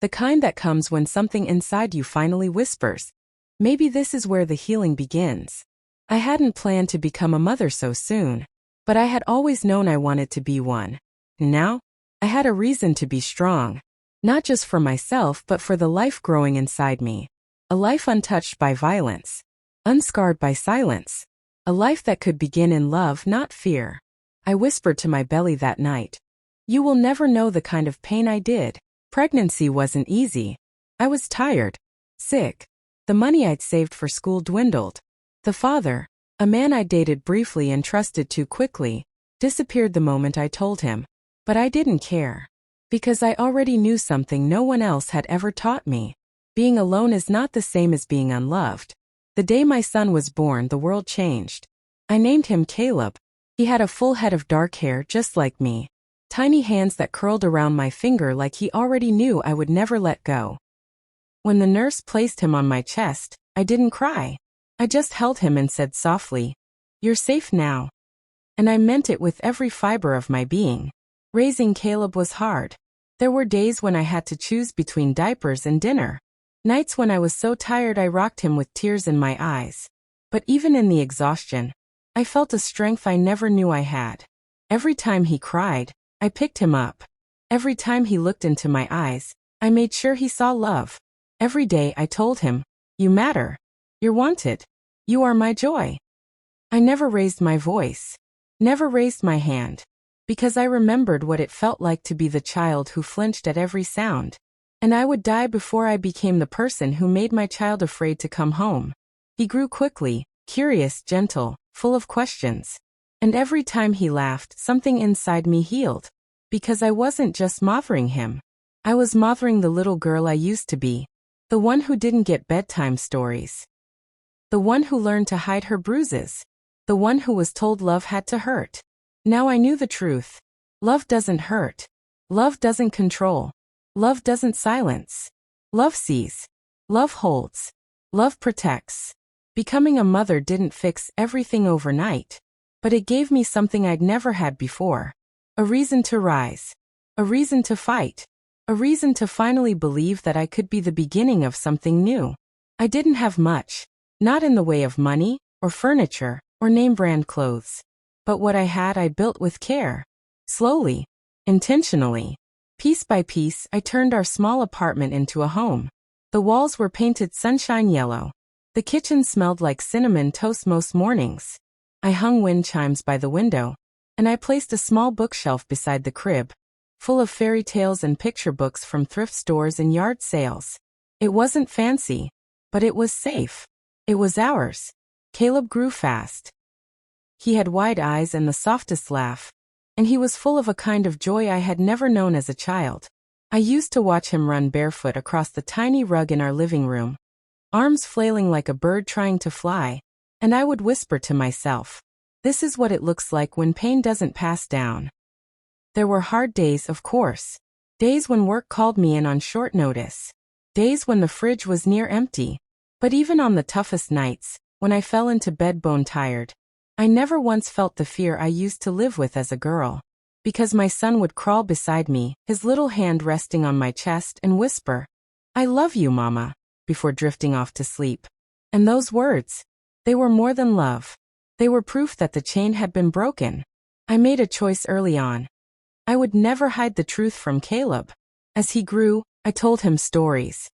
Speaker 1: The kind that comes when something inside you finally whispers, maybe this is where the healing begins. I hadn't planned to become a mother so soon, but I had always known I wanted to be one. Now, I had a reason to be strong, not just for myself but for the life growing inside me. A life untouched by violence, unscarred by silence, a life that could begin in love, not fear. I whispered to my belly that night, "You will never know the kind of pain I did." Pregnancy wasn't easy. I was tired, sick. The money I'd saved for school dwindled. The father, a man I dated briefly and trusted too quickly, disappeared the moment I told him. But I didn't care. Because I already knew something no one else had ever taught me. Being alone is not the same as being unloved. The day my son was born, the world changed. I named him Caleb. He had a full head of dark hair just like me. Tiny hands that curled around my finger like he already knew I would never let go. When the nurse placed him on my chest, I didn't cry. I just held him and said softly, "You're safe now." And I meant it with every fiber of my being. Raising Caleb was hard. There were days when I had to choose between diapers and dinner. Nights when I was so tired I rocked him with tears in my eyes. But even in the exhaustion, I felt a strength I never knew I had. Every time he cried, I picked him up. Every time he looked into my eyes, I made sure he saw love. Every day I told him, "You matter. You're wanted. You are my joy." I never raised my voice. Never raised my hand. Because I remembered what it felt like to be the child who flinched at every sound. And I would die before I became the person who made my child afraid to come home. He grew quickly, curious, gentle, full of questions. And every time he laughed, something inside me healed. Because I wasn't just mothering him. I was mothering the little girl I used to be. The one who didn't get bedtime stories. The one who learned to hide her bruises. The one who was told love had to hurt. Now I knew the truth. Love doesn't hurt. Love doesn't control. Love doesn't silence. Love sees. Love holds. Love protects. Becoming a mother didn't fix everything overnight. But it gave me something I'd never had before. A reason to rise. A reason to fight. A reason to finally believe that I could be the beginning of something new. I didn't have much. Not in the way of money, or furniture, or name-brand clothes. But what I had I built with care. Slowly. Intentionally. Piece by piece, I turned our small apartment into a home. The walls were painted sunshine yellow. The kitchen smelled like cinnamon toast most mornings. I hung wind chimes by the window. And I placed a small bookshelf beside the crib, full of fairy tales and picture books from thrift stores and yard sales. It wasn't fancy, but it was safe. It was ours. Caleb grew fast. He had wide eyes and the softest laugh, and he was full of a kind of joy I had never known as a child. I used to watch him run barefoot across the tiny rug in our living room, arms flailing like a bird trying to fly, and I would whisper to myself, "This is what it looks like when pain doesn't pass down." There were hard days, of course. Days when work called me in on short notice. Days when the fridge was near empty. But even on the toughest nights, when I fell into bed bone tired, I never once felt the fear I used to live with as a girl. Because my son would crawl beside me, his little hand resting on my chest, and whisper, "I love you, Mama," before drifting off to sleep. And those words, they were more than love. They were proof that the chain had been broken. I made a choice early on. I would never hide the truth from Caleb. As he grew, I told him stories.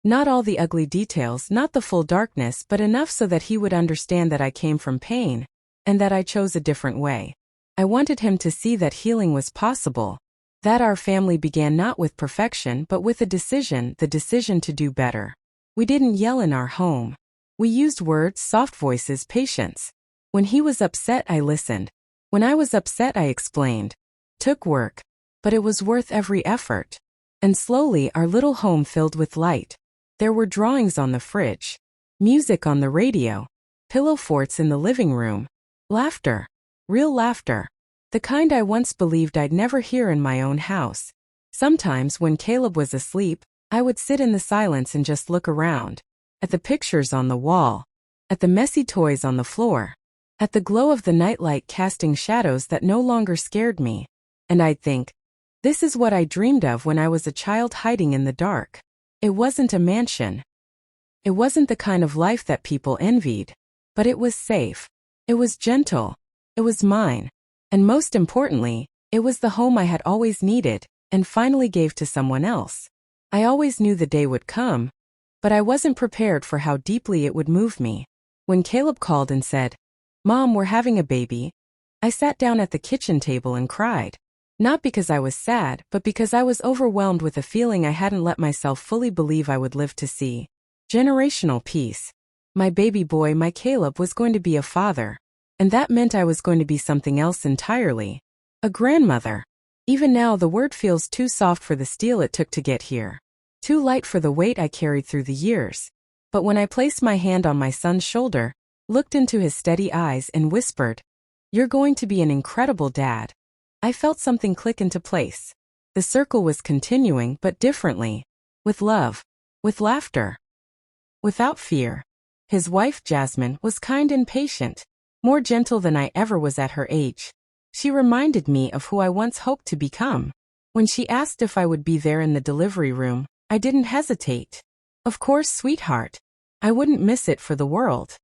Speaker 1: Not all the ugly details, not the full darkness, but enough so that he would understand that I came from pain, and that I chose a different way. I wanted him to see that healing was possible, that our family began not with perfection but with a decision, the decision to do better. We didn't yell in our home. We used words, soft voices, patience. When he was upset, I listened. When I was upset, I explained. Took work, but it was worth every effort. And slowly our little home filled with light. There were drawings on the fridge, music on the radio, pillow forts in the living room, laughter, real laughter, the kind I once believed I'd never hear in my own house. Sometimes when Caleb was asleep, I would sit in the silence and just look around, at the pictures on the wall, at the messy toys on the floor, at the glow of the nightlight casting shadows that no longer scared me. And I'd think, this is what I dreamed of when I was a child hiding in the dark. It wasn't a mansion. It wasn't the kind of life that people envied. But it was safe. It was gentle. It was mine. And most importantly, it was the home I had always needed and finally gave to someone else. I always knew the day would come, but I wasn't prepared for how deeply it would move me. When Caleb called and said, "Mom, we're having a baby," I sat down at the kitchen table and cried. Not because I was sad, but because I was overwhelmed with a feeling I hadn't let myself fully believe I would live to see. Generational peace. My baby boy, my Caleb, was going to be a father. And that meant I was going to be something else entirely. A grandmother. Even now the word feels too soft for the steel it took to get here. Too light for the weight I carried through the years. But when I placed my hand on my son's shoulder, looked into his steady eyes and whispered, "You're going to be an incredible dad," I felt something click into place. The circle was continuing, but differently. With love. With laughter. Without fear. His wife, Jasmine, was kind and patient. More gentle than I ever was at her age. She reminded me of who I once hoped to become. When she asked if I would be there in the delivery room, I didn't hesitate. "Of course, sweetheart. I wouldn't miss it for the world."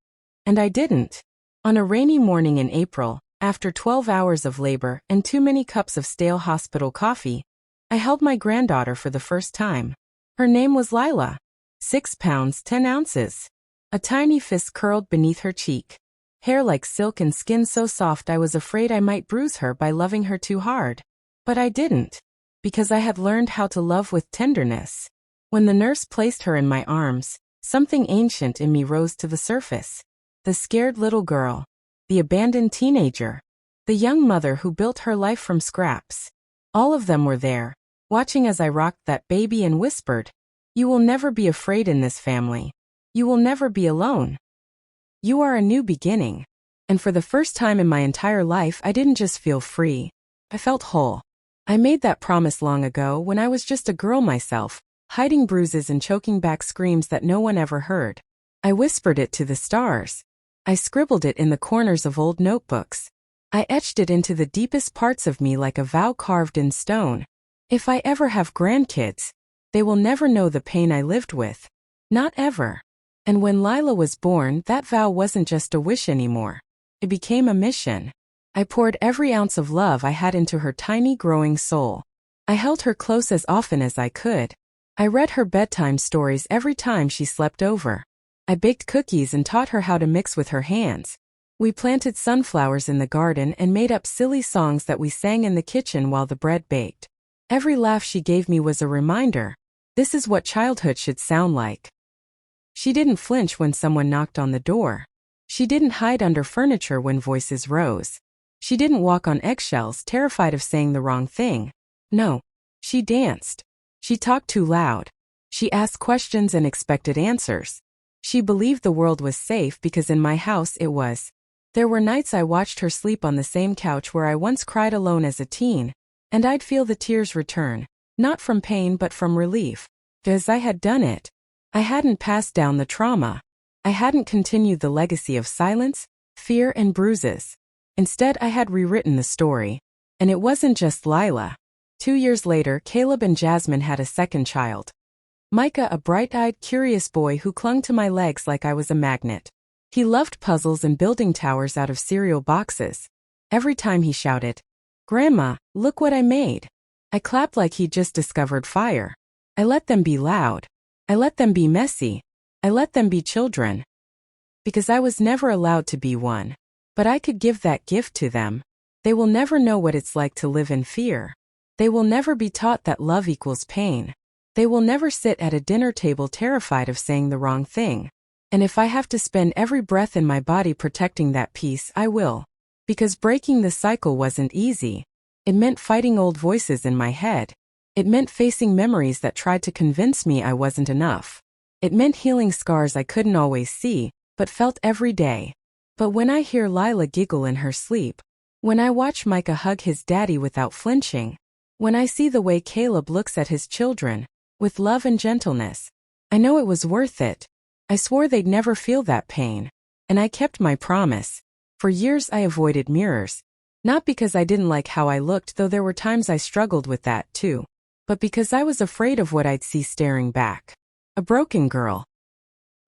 Speaker 1: And I didn't. On a rainy morning in April, after 12 hours of labor and too many cups of stale hospital coffee, I held my granddaughter for the first time. Her name was Lila. 6 pounds 10 ounces. A tiny fist curled beneath her cheek. Hair like silk and skin so soft I was afraid I might bruise her by loving her too hard. But I didn't. Because I had learned how to love with tenderness. When the nurse placed her in my arms, something ancient in me rose to the surface. The scared little girl. The abandoned teenager. The young mother who built her life from scraps. All of them were there, watching as I rocked that baby and whispered, "You will never be afraid in this family. You will never be alone. You are a new beginning." And for the first time in my entire life, I didn't just feel free. I felt whole. I made that promise long ago when I was just a girl myself, hiding bruises and choking back screams that no one ever heard. I whispered it to the stars. I scribbled it in the corners of old notebooks. I etched it into the deepest parts of me like a vow carved in stone. If I ever have grandkids, they will never know the pain I lived with. Not ever. And when Lila was born, that vow wasn't just a wish anymore. It became a mission. I poured every ounce of love I had into her tiny growing soul. I held her close as often as I could. I read her bedtime stories every time she slept over. I baked cookies and taught her how to mix with her hands. We planted sunflowers in the garden and made up silly songs that we sang in the kitchen while the bread baked. Every laugh she gave me was a reminder. This is what childhood should sound like. She didn't flinch when someone knocked on the door. She didn't hide under furniture when voices rose. She didn't walk on eggshells, terrified of saying the wrong thing. No. She danced. She talked too loud. She asked questions and expected answers. She believed the world was safe because in my house it was. There were nights I watched her sleep on the same couch where I once cried alone as a teen, and I'd feel the tears return, not from pain but from relief. Because I had done it. I hadn't passed down the trauma. I hadn't continued the legacy of silence, fear, and bruises. Instead, I had rewritten the story. And it wasn't just Lila. 2 years later, Caleb and Jasmine had a second child. Micah, a bright-eyed, curious boy who clung to my legs like I was a magnet. He loved puzzles and building towers out of cereal boxes. Every time he shouted, "Grandma, look what I made," I clapped like he'd just discovered fire. I let them be loud. I let them be messy. I let them be children. Because I was never allowed to be one. But I could give that gift to them. They will never know what it's like to live in fear. They will never be taught that love equals pain. They will never sit at a dinner table terrified of saying the wrong thing. And if I have to spend every breath in my body protecting that peace, I will. Because breaking the cycle wasn't easy. It meant fighting old voices in my head. It meant facing memories that tried to convince me I wasn't enough. It meant healing scars I couldn't always see, but felt every day. But when I hear Lila giggle in her sleep, when I watch Micah hug his daddy without flinching, when I see the way Caleb looks at his children, with love and gentleness, I know it was worth it. I swore they'd never feel that pain. And I kept my promise. For years I avoided mirrors. Not because I didn't like how I looked, though there were times I struggled with that too. But because I was afraid of what I'd see staring back. A broken girl.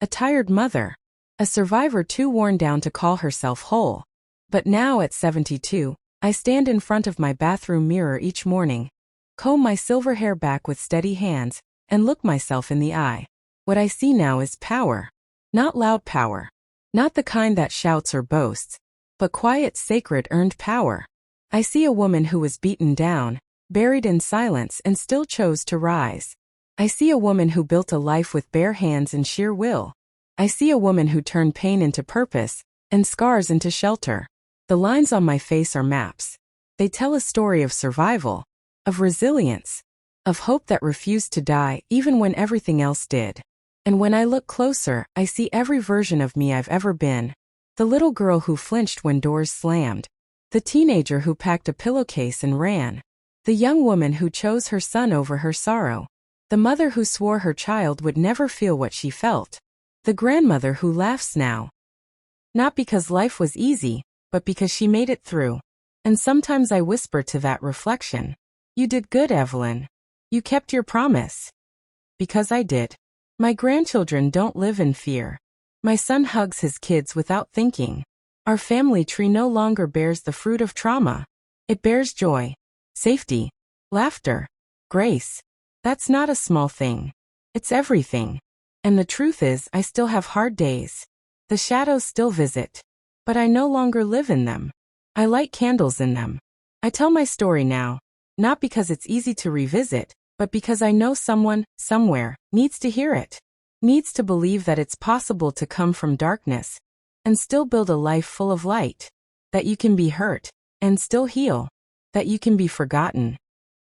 Speaker 1: A tired mother. A survivor too worn down to call herself whole. But now at 72, I stand in front of my bathroom mirror each morning, comb my silver hair back with steady hands, and look myself in the eye. What I see now is power. Not loud power. Not the kind that shouts or boasts, but quiet, sacred, earned power. I see a woman who was beaten down, buried in silence, and still chose to rise. I see a woman who built a life with bare hands and sheer will. I see a woman who turned pain into purpose, and scars into shelter. The lines on my face are maps. They tell a story of survival, of resilience, of hope that refused to die even when everything else did. And when I look closer, I see every version of me I've ever been. The little girl who flinched when doors slammed. The teenager who packed a pillowcase and ran. The young woman who chose her son over her sorrow. The mother who swore her child would never feel what she felt. The grandmother who laughs now. Not because life was easy, but because she made it through. And sometimes I whisper to that reflection, "You did good, Evelyn. You kept your promise." Because I did. My grandchildren don't live in fear. My son hugs his kids without thinking. Our family tree no longer bears the fruit of trauma. It bears joy, safety, laughter, grace. That's not a small thing. It's everything. And the truth is, I still have hard days. The shadows still visit. But I no longer live in them. I light candles in them. I tell my story now, not because it's easy to revisit, but because I know someone, somewhere, needs to hear it. Needs to believe that it's possible to come from darkness and still build a life full of light. That you can be hurt and still heal. That you can be forgotten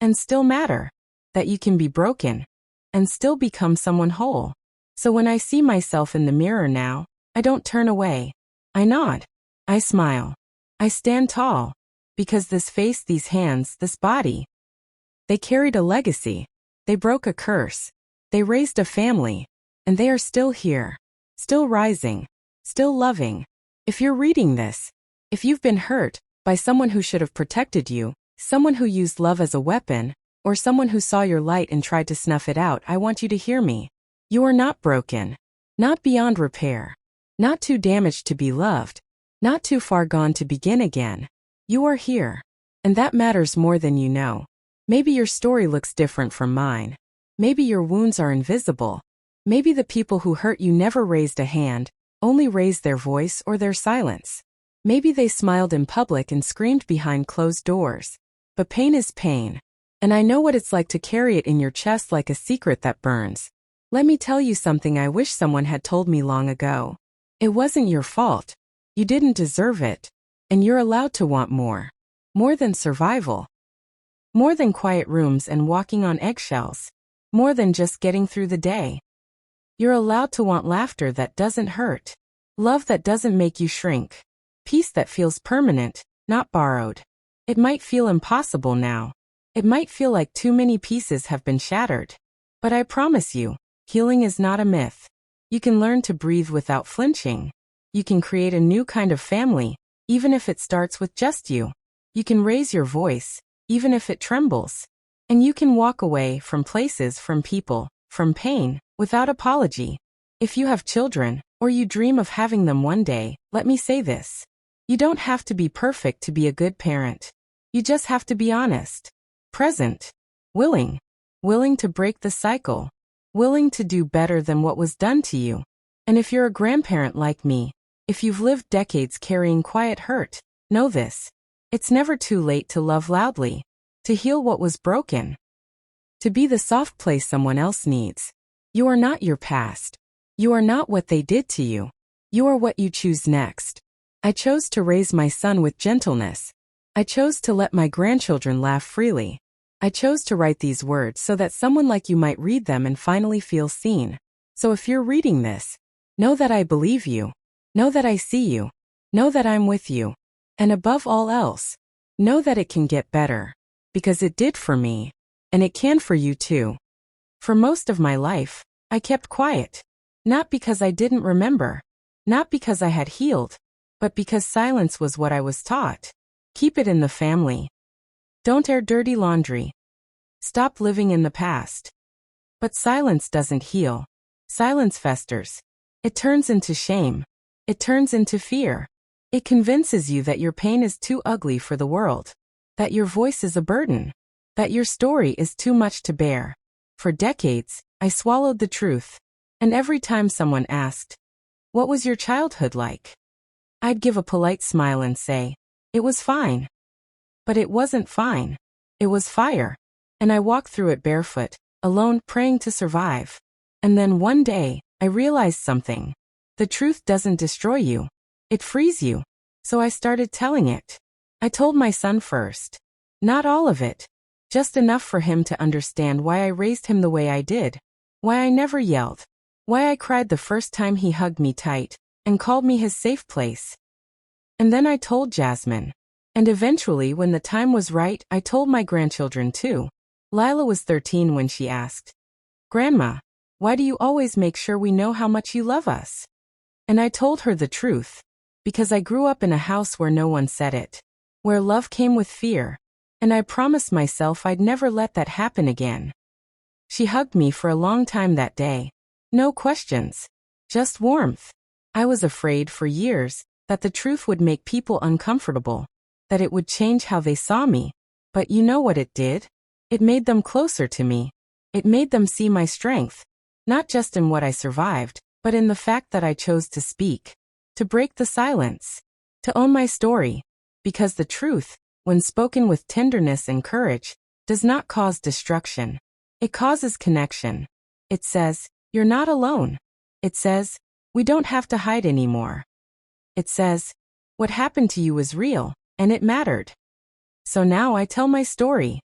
Speaker 1: and still matter. That you can be broken and still become someone whole. So when I see myself in the mirror now, I don't turn away. I nod. I smile. I stand tall. Because this face, these hands, this body, they carried a legacy. They broke a curse. They raised a family. And they are still here. Still rising. Still loving. If you're reading this, if you've been hurt by someone who should have protected you, someone who used love as a weapon, or someone who saw your light and tried to snuff it out, I want you to hear me. You are not broken. Not beyond repair. Not too damaged to be loved. Not too far gone to begin again. You are here. And that matters more than you know. Maybe your story looks different from mine. Maybe your wounds are invisible. Maybe the people who hurt you never raised a hand, only raised their voice or their silence. Maybe they smiled in public and screamed behind closed doors. But pain is pain. And I know what it's like to carry it in your chest like a secret that burns. Let me tell you something I wish someone had told me long ago. It wasn't your fault. You didn't deserve it. And you're allowed to want more. More than survival. More than quiet rooms and walking on eggshells. More than just getting through the day. You're allowed to want laughter that doesn't hurt. Love that doesn't make you shrink. Peace that feels permanent, not borrowed. It might feel impossible now. It might feel like too many pieces have been shattered. But I promise you, healing is not a myth. You can learn to breathe without flinching. You can create a new kind of family, even if it starts with just you. You can raise your voice, even if it trembles. And you can walk away from places, from people, from pain, without apology. If you have children, or you dream of having them one day, let me say this. You don't have to be perfect to be a good parent. You just have to be honest, present, willing to break the cycle, willing to do better than what was done to you. And if you're a grandparent like me, if you've lived decades carrying quiet hurt, know this. It's never too late to love loudly, to heal what was broken, to be the soft place someone else needs. You are not your past. You are not what they did to you. You are what you choose next. I chose to raise my son with gentleness. I chose to let my grandchildren laugh freely. I chose to write these words so that someone like you might read them and finally feel seen. So if you're reading this, know that I believe you. Know that I see you. Know that I'm with you. And above all else, know that it can get better. Because it did for me. And it can for you too. For most of my life, I kept quiet. Not because I didn't remember. Not because I had healed. But because silence was what I was taught. Keep it in the family. Don't air dirty laundry. Stop living in the past. But silence doesn't heal. Silence festers. It turns into shame. It turns into fear. It convinces you that your pain is too ugly for the world, that your voice is a burden, that your story is too much to bear. For decades, I swallowed the truth, and every time someone asked, "What was your childhood like?" I'd give a polite smile and say, "It was fine." But it wasn't fine. It was fire. And I walked through it barefoot, alone, praying to survive. And then one day, I realized something. The truth doesn't destroy you. It frees you. So I started telling it. I told my son first. Not all of it. Just enough for him to understand why I raised him the way I did. Why I never yelled. Why I cried the first time he hugged me tight and called me his safe place. And then I told Jasmine. And eventually, when the time was right, I told my grandchildren too. Lila was 13 when she asked, "Grandma, why do you always make sure we know how much you love us?" And I told her the truth. Because I grew up in a house where no one said it. Where love came with fear. And I promised myself I'd never let that happen again. She hugged me for a long time that day. No questions. Just warmth. I was afraid for years that the truth would make people uncomfortable. That it would change how they saw me. But you know what it did? It made them closer to me. It made them see my strength. Not just in what I survived, but in the fact that I chose to speak. To break the silence. To own my story. Because the truth, when spoken with tenderness and courage, does not cause destruction. It causes connection. It says, "You're not alone." It says, "We don't have to hide anymore." It says, "What happened to you was real, and it mattered." So now I tell my story.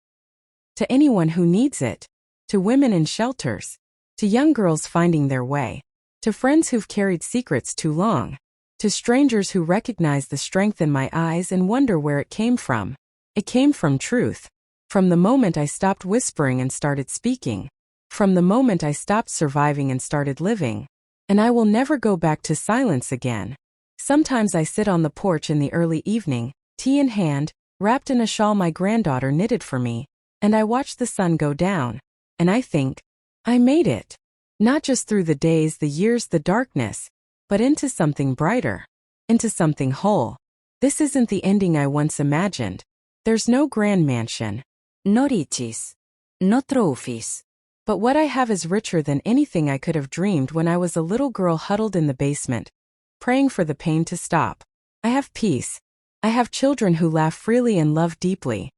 Speaker 1: To anyone who needs it. To women in shelters. To young girls finding their way. To friends who've carried secrets too long. To strangers who recognize the strength in my eyes and wonder where it came from. It came from truth. From the moment I stopped whispering and started speaking. From the moment I stopped surviving and started living. And I will never go back to silence again. Sometimes I sit on the porch in the early evening, tea in hand, wrapped in a shawl my granddaughter knitted for me, and I watch the sun go down. And I think, I made it. Not just through the days, the years, the darkness, but into something brighter. Into something whole. This isn't the ending I once imagined. There's no grand mansion.
Speaker 2: No riches. No trophies.
Speaker 1: But what I have is richer than anything I could have dreamed when I was a little girl huddled in the basement, praying for the pain to stop. I have peace. I have children who laugh freely and love deeply.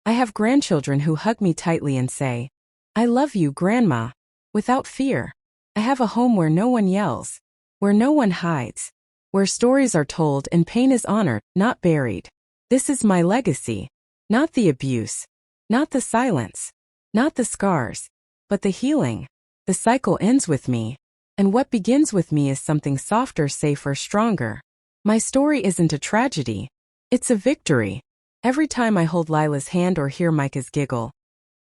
Speaker 1: I have grandchildren who hug me tightly and say, "I love you, Grandma," without fear. I have a home where no one yells, where no one hides, where stories are told and pain is honored, not buried. This is my legacy. Not the abuse, not the silence, not the scars, but the healing. The cycle ends with me, and what begins with me is something softer, safer, stronger. My story isn't a tragedy. It's a victory. Every time I hold Lila's hand or hear Micah's giggle,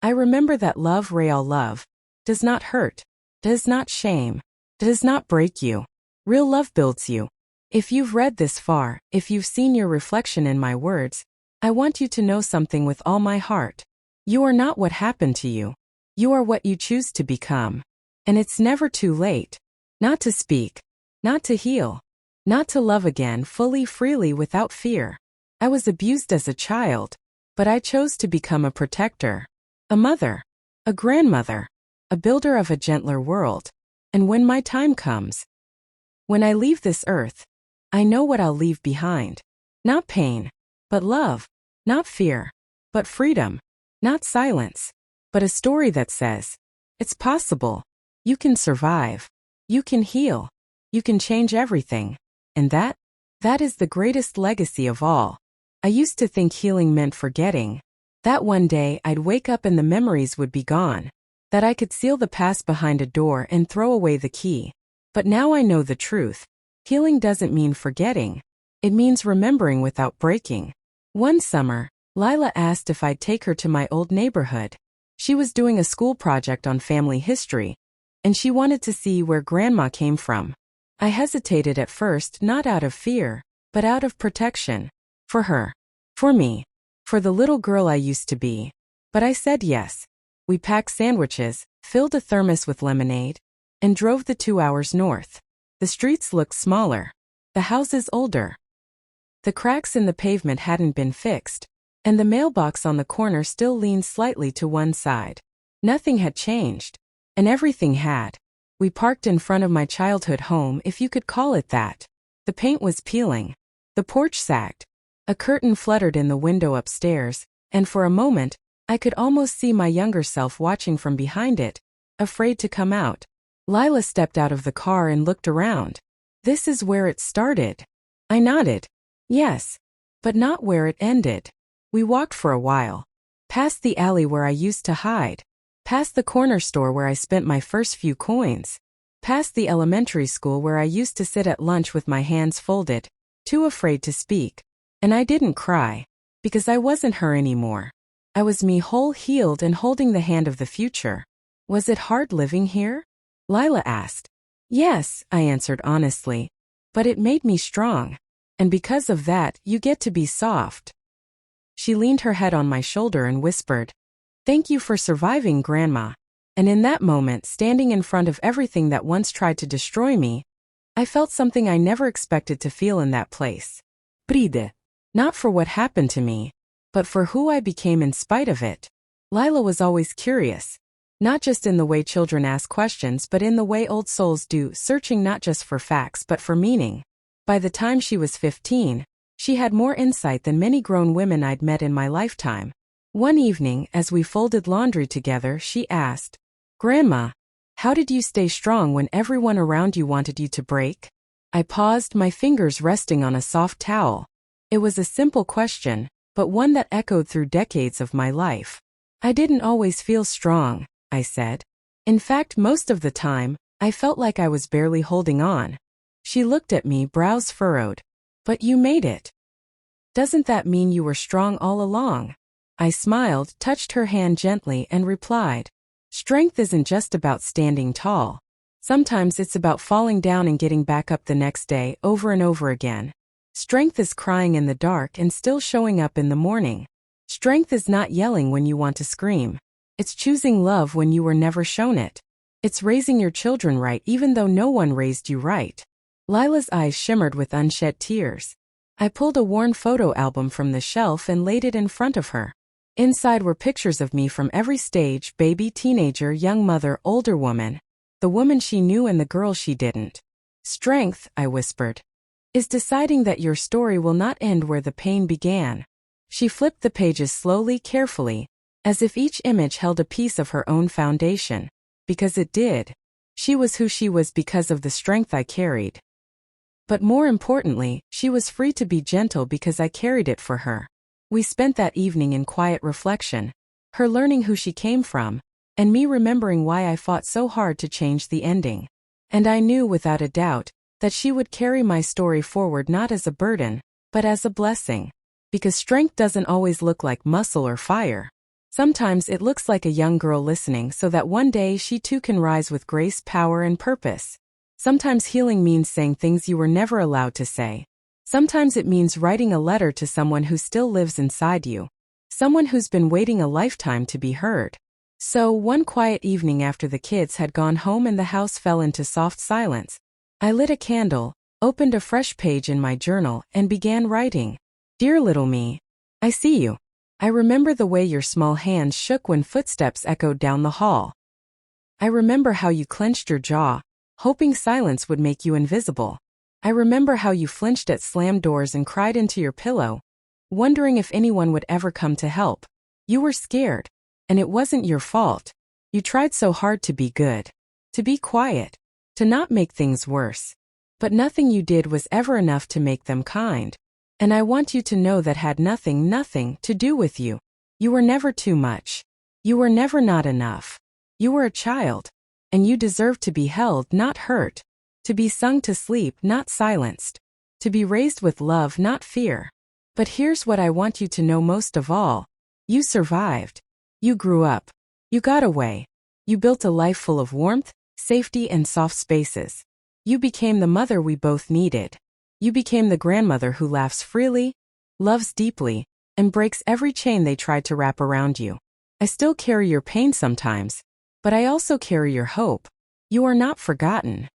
Speaker 1: I remember that love, real love, does not hurt, does not shame, does not break you. Real love builds you. If you've read this far, if you've seen your reflection in my words, I want you to know something with all my heart. You are not what happened to you. You are what you choose to become. And it's never too late. Not to speak. Not to heal. Not to love again fully, freely, without fear. I was abused as a child, but I chose to become a protector. A mother. A grandmother. A builder of a gentler world. And when my time comes, when I leave this earth, I know what I'll leave behind. Not pain, but love. Not fear, but freedom. Not silence, but a story that says, it's possible. You can survive. You can heal. You can change everything. And that is the greatest legacy of all. I used to think healing meant forgetting. That one day I'd wake up and the memories would be gone. That I could seal the past behind a door and throw away the key. But now I know the truth. Healing doesn't mean forgetting. It means remembering without breaking. One summer, Lila asked if I'd take her to my old neighborhood. She was doing a school project on family history, and she wanted to see where Grandma came from. I hesitated at first, not out of fear, but out of protection. For her. For me. For the little girl I used to be. But I said yes. We packed sandwiches, filled a thermos with lemonade, and drove the 2 hours north. The streets looked smaller. The house is older. The cracks in the pavement hadn't been fixed, and the mailbox on the corner still leaned slightly to one side. Nothing had changed, and everything had. We parked in front of my childhood home, if you could call it that. The paint was peeling. The porch sagged. A curtain fluttered in the window upstairs, and for a moment, I could almost see my younger self watching from behind it, afraid to come out. Lila stepped out of the car and looked around. This is where it started. I nodded. Yes, but not where it ended. We walked for a while. Past the alley where I used to hide. Past the corner store where I spent my first few coins. Past the elementary school where I used to sit at lunch with my hands folded, too afraid to speak. And I didn't cry, because I wasn't her anymore. I was me, whole, healed, and holding the hand of the future. Was it hard living here? Lila asked. Yes, I answered honestly. But it made me strong. And because of that, you get to be soft. She leaned her head on my shoulder and whispered, "Thank you for surviving, Grandma." And in that moment, standing in front of everything that once tried to destroy me, I felt something I never expected to feel in that place. Bride. Not for what happened to me, but for who I became in spite of it. Lila was always curious. Not just in the way children ask questions, but in the way old souls do, searching not just for facts but for meaning. By the time she was 15, she had more insight than many grown women I'd met in my lifetime. One evening, as we folded laundry together, she asked, "Grandma, how did you stay strong when everyone around you wanted you to break?" I paused, my fingers resting on a soft towel. It was a simple question, but one that echoed through decades of my life. "I didn't always feel strong," I said. "In fact, most of the time, I felt like I was barely holding on." She looked at me, brows furrowed. "But you made it. Doesn't that mean you were strong all along?" I smiled, touched her hand gently, and replied, "Strength isn't just about standing tall. Sometimes it's about falling down and getting back up the next day, over and over again. Strength is crying in the dark and still showing up in the morning. Strength is not yelling when you want to scream. It's choosing love when you were never shown it. It's raising your children right even though no one raised you right." Lila's eyes shimmered with unshed tears. I pulled a worn photo album from the shelf and laid it in front of her. Inside were pictures of me from every stage: baby, teenager, young mother, older woman. The woman she knew and the girl she didn't. "Strength," I whispered, "is deciding that your story will not end where the pain began." She flipped the pages slowly, carefully, as if each image held a piece of her own foundation. Because it did. She was who she was because of the strength I carried. But more importantly, she was free to be gentle because I carried it for her. We spent that evening in quiet reflection, her learning who she came from, and me remembering why I fought so hard to change the ending. And I knew without a doubt that she would carry my story forward not as a burden, but as a blessing. Because strength doesn't always look like muscle or fire. Sometimes it looks like a young girl listening so that one day she too can rise with grace, power, and purpose. Sometimes healing means saying things you were never allowed to say. Sometimes it means writing a letter to someone who still lives inside you. Someone who's been waiting a lifetime to be heard. So, one quiet evening after the kids had gone home and the house fell into soft silence, I lit a candle, opened a fresh page in my journal, and began writing. "Dear little me, I see you. I remember the way your small hands shook when footsteps echoed down the hall. I remember how you clenched your jaw, hoping silence would make you invisible. I remember how you flinched at slammed doors and cried into your pillow, wondering if anyone would ever come to help. You were scared, and it wasn't your fault. You tried so hard to be good, to be quiet, to not make things worse. But nothing you did was ever enough to make them kind. And I want you to know that had nothing to do with you. You were never too much. You were never not enough. You were a child, and you deserved to be held, not hurt. To be sung to sleep, not silenced. To be raised with love, not fear. But here's what I want you to know most of all. You survived. You grew up. You got away. You built a life full of warmth, safety, and soft spaces. You became the mother we both needed. You became the grandmother who laughs freely, loves deeply, and breaks every chain they tried to wrap around you. I still carry your pain sometimes, but I also carry your hope. You are not forgotten.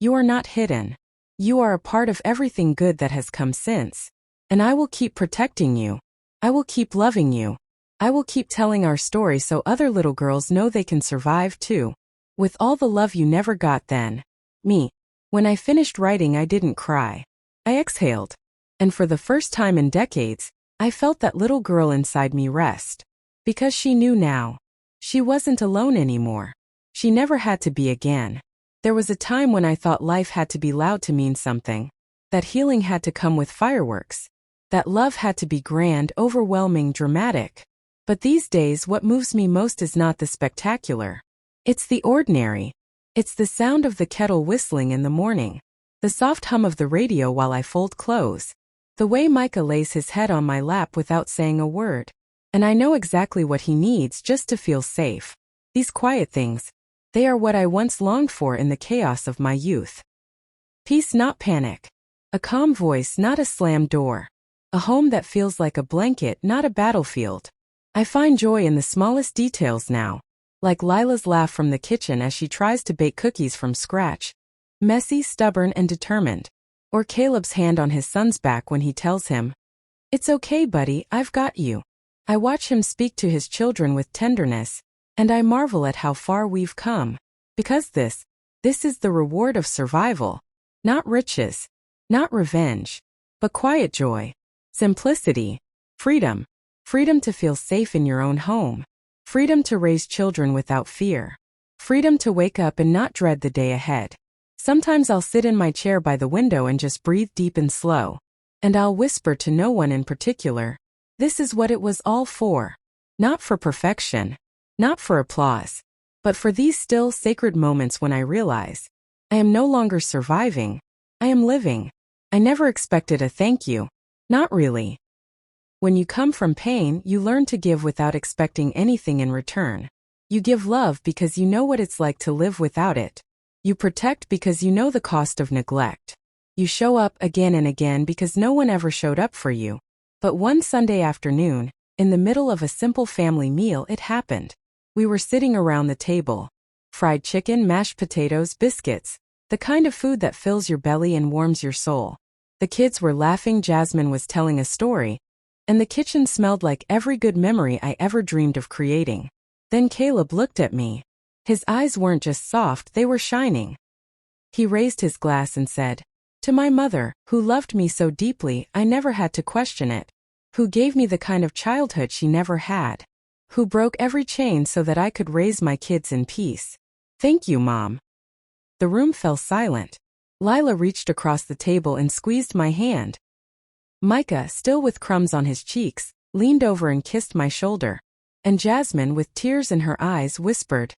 Speaker 1: You are not hidden. You are a part of everything good that has come since. And I will keep protecting you. I will keep loving you. I will keep telling our story so other little girls know they can survive too. With all the love you never got then. Me. When I finished writing, I didn't cry. I exhaled. And for the first time in decades, I felt that little girl inside me rest. Because she knew now. She wasn't alone anymore. She never had to be again. There was a time when I thought life had to be loud to mean something. That healing had to come with fireworks. That love had to be grand, overwhelming, dramatic. But these days, what moves me most is not the spectacular. It's the ordinary. It's the sound of the kettle whistling in the morning. The soft hum of the radio while I fold clothes. The way Micah lays his head on my lap without saying a word. And I know exactly what he needs just to feel safe. These quiet things. They are what I once longed for in the chaos of my youth. Peace, not panic. A calm voice, not a slammed door. A home that feels like a blanket, not a battlefield. I find joy in the smallest details now. Like Lila's laugh from the kitchen as she tries to bake cookies from scratch. Messy, stubborn, and determined. Or Caleb's hand on his son's back when he tells him, "It's okay, buddy, I've got you." I watch him speak to his children with tenderness, and I marvel at how far we've come. Because this is the reward of survival. Not riches, not revenge, but quiet joy, simplicity, freedom. Freedom to feel safe in your own home. Freedom to raise children without fear. Freedom to wake up and not dread the day ahead. Sometimes I'll sit in my chair by the window and just breathe deep and slow. And I'll whisper to no one in particular, this is what it was all for. Not for perfection. Not for applause. But for these still, sacred moments when I realize, I am no longer surviving. I am living. I never expected a thank you. Not really. When you come from pain, you learn to give without expecting anything in return. You give love because you know what it's like to live without it. You protect because you know the cost of neglect. You show up again and again because no one ever showed up for you. But one Sunday afternoon, in the middle of a simple family meal, it happened. We were sitting around the table. Fried chicken, mashed potatoes, biscuits. The kind of food that fills your belly and warms your soul. The kids were laughing, Jasmine was telling a story, and the kitchen smelled like every good memory I ever dreamed of creating. Then Caleb looked at me. His eyes weren't just soft, they were shining. He raised his glass and said, "To my mother, who loved me so deeply I never had to question it. Who gave me the kind of childhood she never had. Who broke every chain so that I could raise my kids in peace. Thank you, Mom." The room fell silent. Lila reached across the table and squeezed my hand. Micah, still with crumbs on his cheeks, leaned over and kissed my shoulder. And Jasmine, with tears in her eyes, whispered,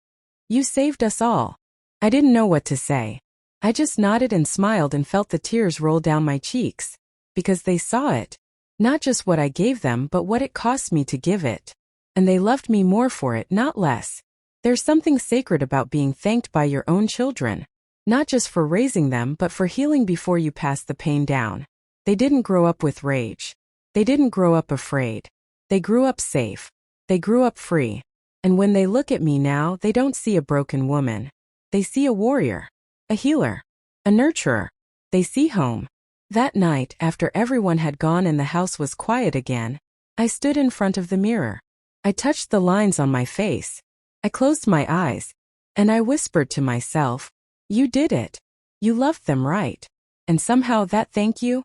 Speaker 1: "You saved us all." I didn't know what to say. I just nodded and smiled and felt the tears roll down my cheeks. Because they saw it. Not just what I gave them, but what it cost me to give it. And they loved me more for it, not less. There's something sacred about being thanked by your own children. Not just for raising them, but for healing before you pass the pain down. They didn't grow up with rage. They didn't grow up afraid. They grew up safe. They grew up free. And when they look at me now, they don't see a broken woman. They see a warrior. A healer. A nurturer. They see home. That night, after everyone had gone and the house was quiet again, I stood in front of the mirror. I touched the lines on my face. I closed my eyes. And I whispered to myself, "You did it. You loved them right." And somehow that thank you,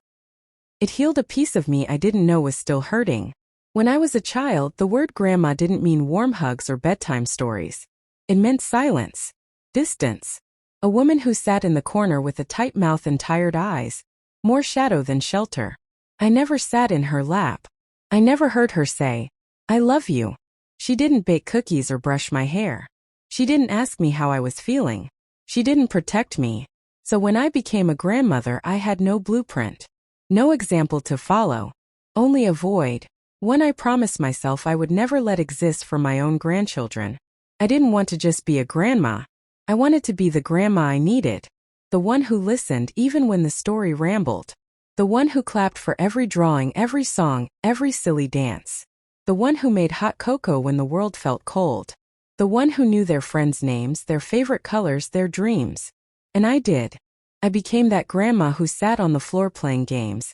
Speaker 1: it healed a piece of me I didn't know was still hurting. When I was a child, the word grandma didn't mean warm hugs or bedtime stories. It meant silence. Distance. A woman who sat in the corner with a tight mouth and tired eyes. More shadow than shelter. I never sat in her lap. I never heard her say, "I love you." She didn't bake cookies or brush my hair. She didn't ask me how I was feeling. She didn't protect me. So when I became a grandmother, I had no blueprint. No example to follow. Only a void. One I promised myself I would never let exist for my own grandchildren. I didn't want to just be a grandma. I wanted to be the grandma I needed. The one who listened even when the story rambled. The one who clapped for every drawing, every song, every silly dance. The one who made hot cocoa when the world felt cold. The one who knew their friends' names, their favorite colors, their dreams. And I did. I became that grandma who sat on the floor playing games,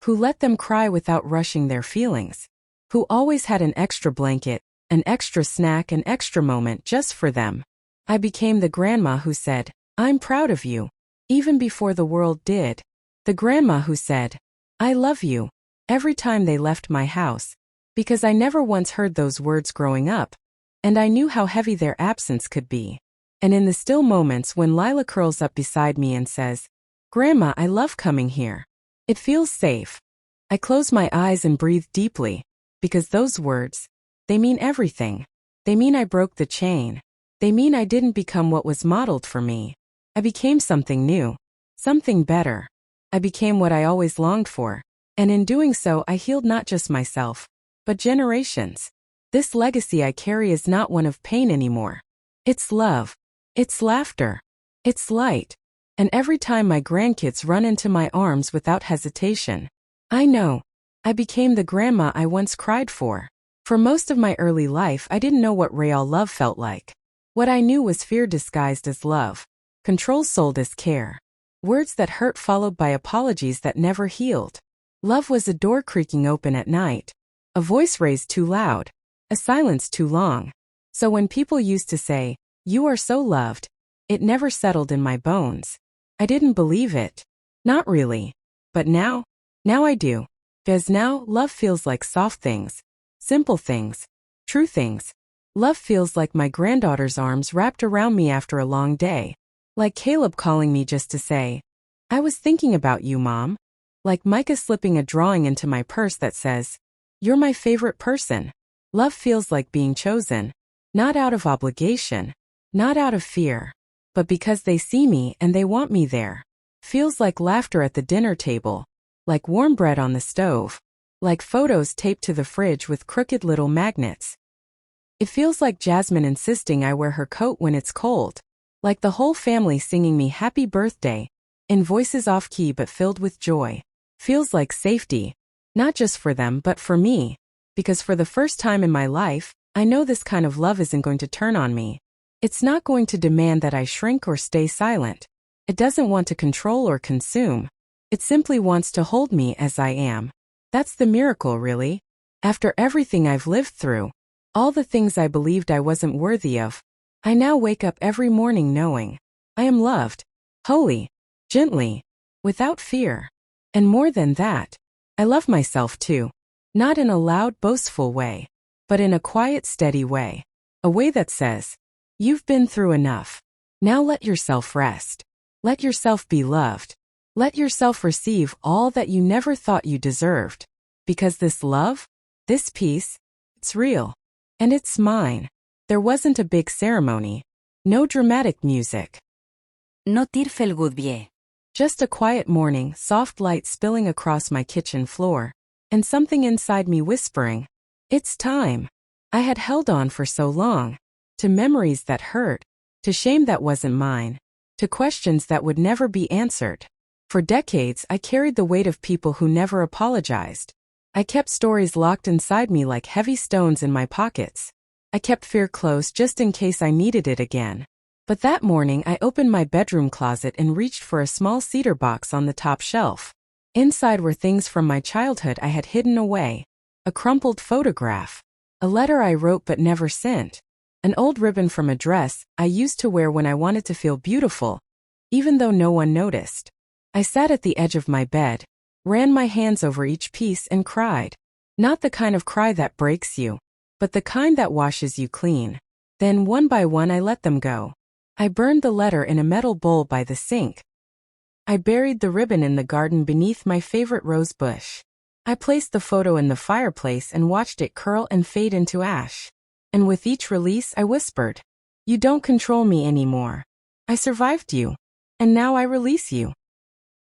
Speaker 1: who let them cry without rushing their feelings, who always had an extra blanket, an extra snack, an extra moment just for them. I became the grandma who said, "I'm proud of you," even before the world did. The grandma who said, "I love you," every time they left my house, because I never once heard those words growing up, and I knew how heavy their absence could be. And in the still moments when Lila curls up beside me and says, "Grandma, I love coming here. It feels safe," I close my eyes and breathe deeply, because those words, they mean everything. They mean I broke the chain. They mean I didn't become what was modeled for me. I became something new, something better. I became what I always longed for, and in doing so I healed not just myself, but generations. This legacy I carry is not one of pain anymore. It's love. It's laughter. It's light. And every time my grandkids run into my arms without hesitation, I know I became the grandma I once cried for. For most of my early life, I didn't know what real love felt like. What I knew was fear disguised as love, control sold as care, words that hurt followed by apologies that never healed. Love was a door creaking open at night, a voice raised too loud, a silence too long. So when people used to say, "You are so loved," it never settled in my bones. I didn't believe it. Not really. But now I do. Because now, love feels like soft things, simple things, true things. Love feels like my granddaughter's arms wrapped around me after a long day. Like Caleb calling me just to say, "I was thinking about you, Mom." Like Micah slipping a drawing into my purse that says, "You're my favorite person." Love feels like being chosen. Not out of obligation. Not out of fear. But because they see me and they want me there. Feels like laughter at the dinner table. Like warm bread on the stove. Like photos taped to the fridge with crooked little magnets. It feels like Jasmine insisting I wear her coat when it's cold. Like the whole family singing me happy birthday, in voices off key but filled with joy. Feels like safety. Not just for them but for me. Because for the first time in my life, I know this kind of love isn't going to turn on me. It's not going to demand that I shrink or stay silent. It doesn't want to control or consume. It simply wants to hold me as I am. That's the miracle, really. After everything I've lived through, all the things I believed I wasn't worthy of, I now wake up every morning knowing I am loved, wholly, gently, without fear. And more than that, I love myself too. Not in a loud, boastful way, but in a quiet, steady way. A way that says, "You've been through enough. Now let yourself rest. Let yourself be loved. Let yourself receive all that you never thought you deserved. Because this love, this peace, it's real. And it's mine." There wasn't a big ceremony. No dramatic music.
Speaker 2: No tirfelgudbie.
Speaker 1: Just a quiet morning, soft light spilling across my kitchen floor, and something inside me whispering, "It's time." I had held on for so long. To memories that hurt. To shame that wasn't mine. To questions that would never be answered. For decades, I carried the weight of people who never apologized. I kept stories locked inside me like heavy stones in my pockets. I kept fear close just in case I needed it again. But that morning I opened my bedroom closet and reached for a small cedar box on the top shelf. Inside were things from my childhood I had hidden away. A crumpled photograph. A letter I wrote but never sent. An old ribbon from a dress I used to wear when I wanted to feel beautiful, even though no one noticed. I sat at the edge of my bed, ran my hands over each piece and cried. Not the kind of cry that breaks you, but the kind that washes you clean. Then one by one I let them go. I burned the letter in a metal bowl by the sink. I buried the ribbon in the garden beneath my favorite rose bush. I placed the photo in the fireplace and watched it curl and fade into ash. And with each release I whispered, "You don't control me anymore. I survived you. And now I release you."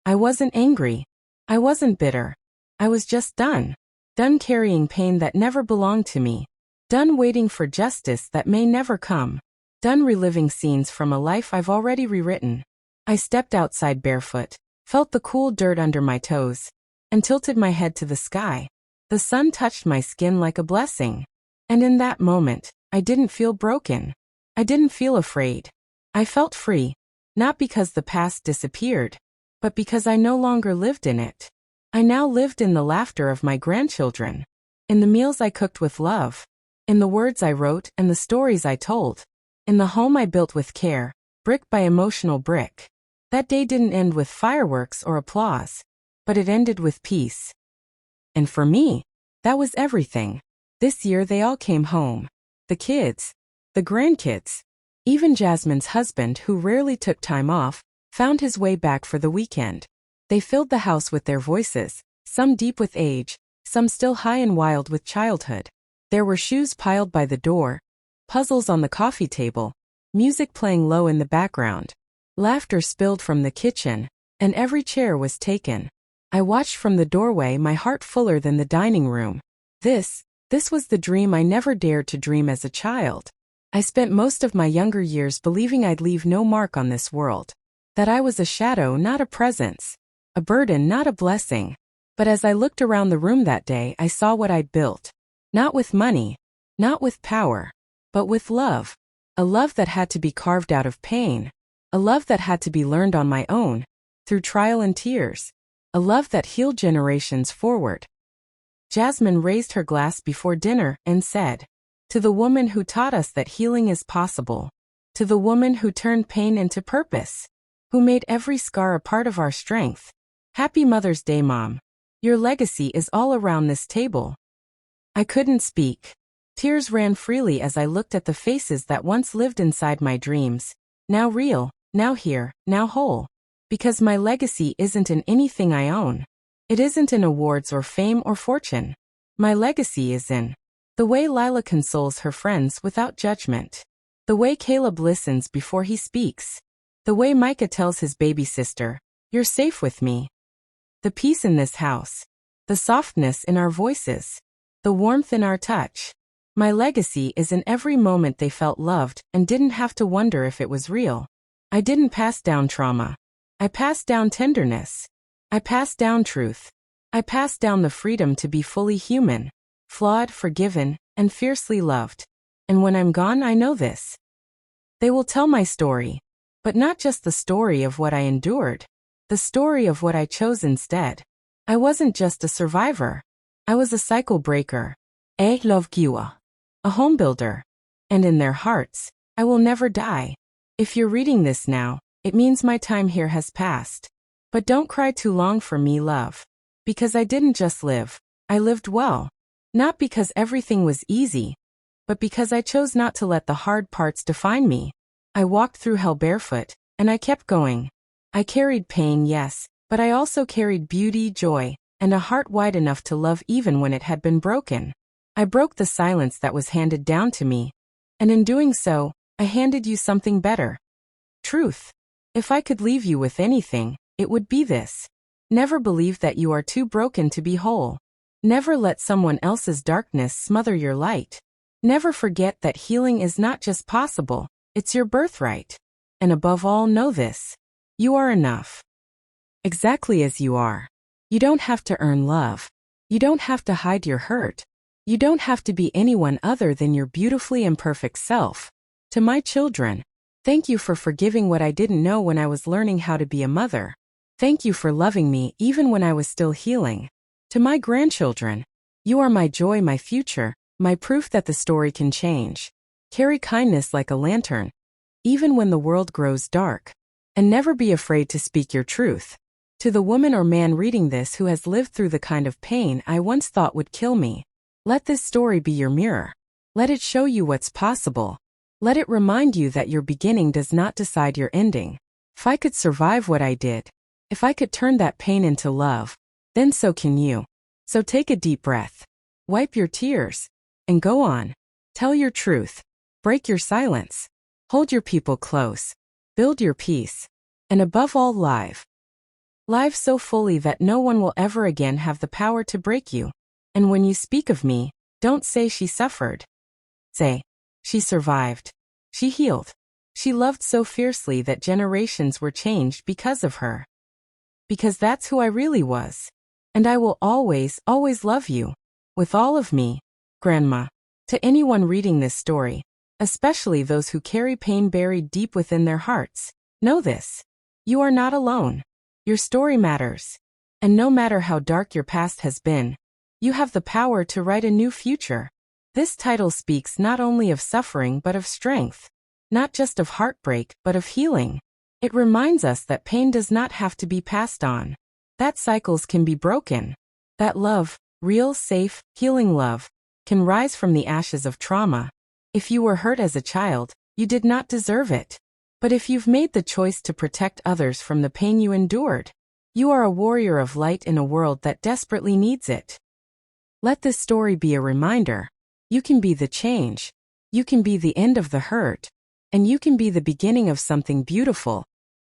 Speaker 1: I wasn't angry. I wasn't bitter. I was just done. Done carrying pain that never belonged to me. Done waiting for justice that may never come. Done reliving scenes from a life I've already rewritten. I stepped outside barefoot, felt the cool dirt under my toes, and tilted my head to the sky. The sun touched my skin like a blessing. And in that moment, I didn't feel broken. I didn't feel afraid. I felt free. Not because the past disappeared, but because I no longer lived in it. I now lived in the laughter of my grandchildren, in the meals I cooked with love, in the words I wrote and the stories I told, in the home I built with care, brick by emotional brick. That day didn't end with fireworks or applause, but it ended with peace. And for me, that was everything. This year they all came home. The kids, the grandkids, even Jasmine's husband, who rarely took time off, found his way back for the weekend. They filled the house with their voices, some deep with age, some still high and wild with childhood. There were shoes piled by the door, puzzles on the coffee table, music playing low in the background. Laughter spilled from the kitchen, and every chair was taken. I watched from the doorway, my heart fuller than the dining room. This was the dream I never dared to dream as a child. I spent most of my younger years believing I'd leave no mark on this world. That I was a shadow, not a presence. A burden, not a blessing. But as I looked around the room that day, I saw what I'd built. Not with money, not with power, but with love. A love that had to be carved out of pain. A love that had to be learned on my own, through trial and tears. A love that healed generations forward. Jasmine raised her glass before dinner and said, "To the woman who taught us that healing is possible. To the woman who turned pain into purpose. Who made every scar a part of our strength. Happy Mother's Day, Mom. Your legacy is all around this table." I couldn't speak. Tears ran freely as I looked at the faces that once lived inside my dreams. Now real, now here, now whole. Because my legacy isn't in anything I own. It isn't in awards or fame or fortune. My legacy is in the way Lila consoles her friends without judgment. The way Caleb listens before he speaks. The way Micah tells his baby sister, "You're safe with me." The peace in this house. The softness in our voices. The warmth in our touch. My legacy is in every moment they felt loved and didn't have to wonder if it was real. I didn't pass down trauma. I passed down tenderness. I passed down truth. I passed down the freedom to be fully human, flawed, forgiven, and fiercely loved. And when I'm gone, I know this. They will tell my story. But not just the story of what I endured. The story of what I chose instead. I wasn't just a survivor. I was a cycle breaker. A love giver. A home builder. And in their hearts, I will never die. If you're reading this now, it means my time here has passed. But don't cry too long for me, love. Because I didn't just live. I lived well. Not because everything was easy, but because I chose not to let the hard parts define me. I walked through hell barefoot, and I kept going. I carried pain, yes, but I also carried beauty, joy, and a heart wide enough to love even when it had been broken. I broke the silence that was handed down to me. And in doing so, I handed you something better. Truth. If I could leave you with anything, it would be this. Never believe that you are too broken to be whole. Never let someone else's darkness smother your light. Never forget that healing is not just possible, it's your birthright. And above all, know this. You are enough. Exactly as you are. You don't have to earn love. You don't have to hide your hurt. You don't have to be anyone other than your beautifully imperfect self. To my children, thank you for forgiving what I didn't know when I was learning how to be a mother. Thank you for loving me even when I was still healing. To my grandchildren, you are my joy, my future, my proof that the story can change. Carry kindness like a lantern, even when the world grows dark. And never be afraid to speak your truth. To the woman or man reading this who has lived through the kind of pain I once thought would kill me, let this story be your mirror. Let it show you what's possible. Let it remind you that your beginning does not decide your ending. If I could survive what I did, if I could turn that pain into love, then so can you. So take a deep breath. Wipe your tears. And go on. Tell your truth. Break your silence. Hold your people close. Build your peace. And above all, live. Live so fully that no one will ever again have the power to break you. And when you speak of me, don't say she suffered. Say, she survived. She healed. She loved so fiercely that generations were changed because of her. Because that's who I really was. And I will always, always love you. With all of me, Grandma. To anyone reading this story, especially those who carry pain buried deep within their hearts, Know this. You are not alone. Your story matters. And no matter how dark your past has been, you have the power to write a new future. This title speaks not only of suffering but of strength. Not just of heartbreak, but of healing. It reminds us that pain does not have to be passed on. That cycles can be broken. That love, real, safe, healing love, can rise from the ashes of trauma. If you were hurt as a child, you did not deserve it. But if you've made the choice to protect others from the pain you endured, you are a warrior of light in a world that desperately needs it. Let this story be a reminder. You can be the change. You can be the end of the hurt. And you can be the beginning of something beautiful.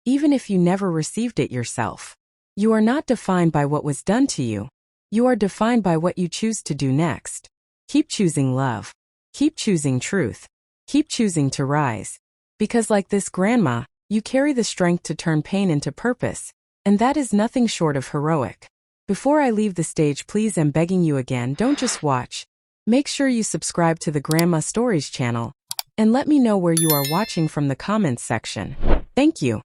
Speaker 1: Even if you never received it yourself. You are not defined by what was done to you. You are defined by what you choose to do next. Keep choosing love. Keep choosing truth. Keep choosing to rise. Because like this grandma, you carry the strength to turn pain into purpose. And that is nothing short of heroic. Before I leave the stage, please, I'm begging you again, don't just watch. Make sure you subscribe to the Grandma Stories channel. And let me know where you are watching from the comments section. Thank you.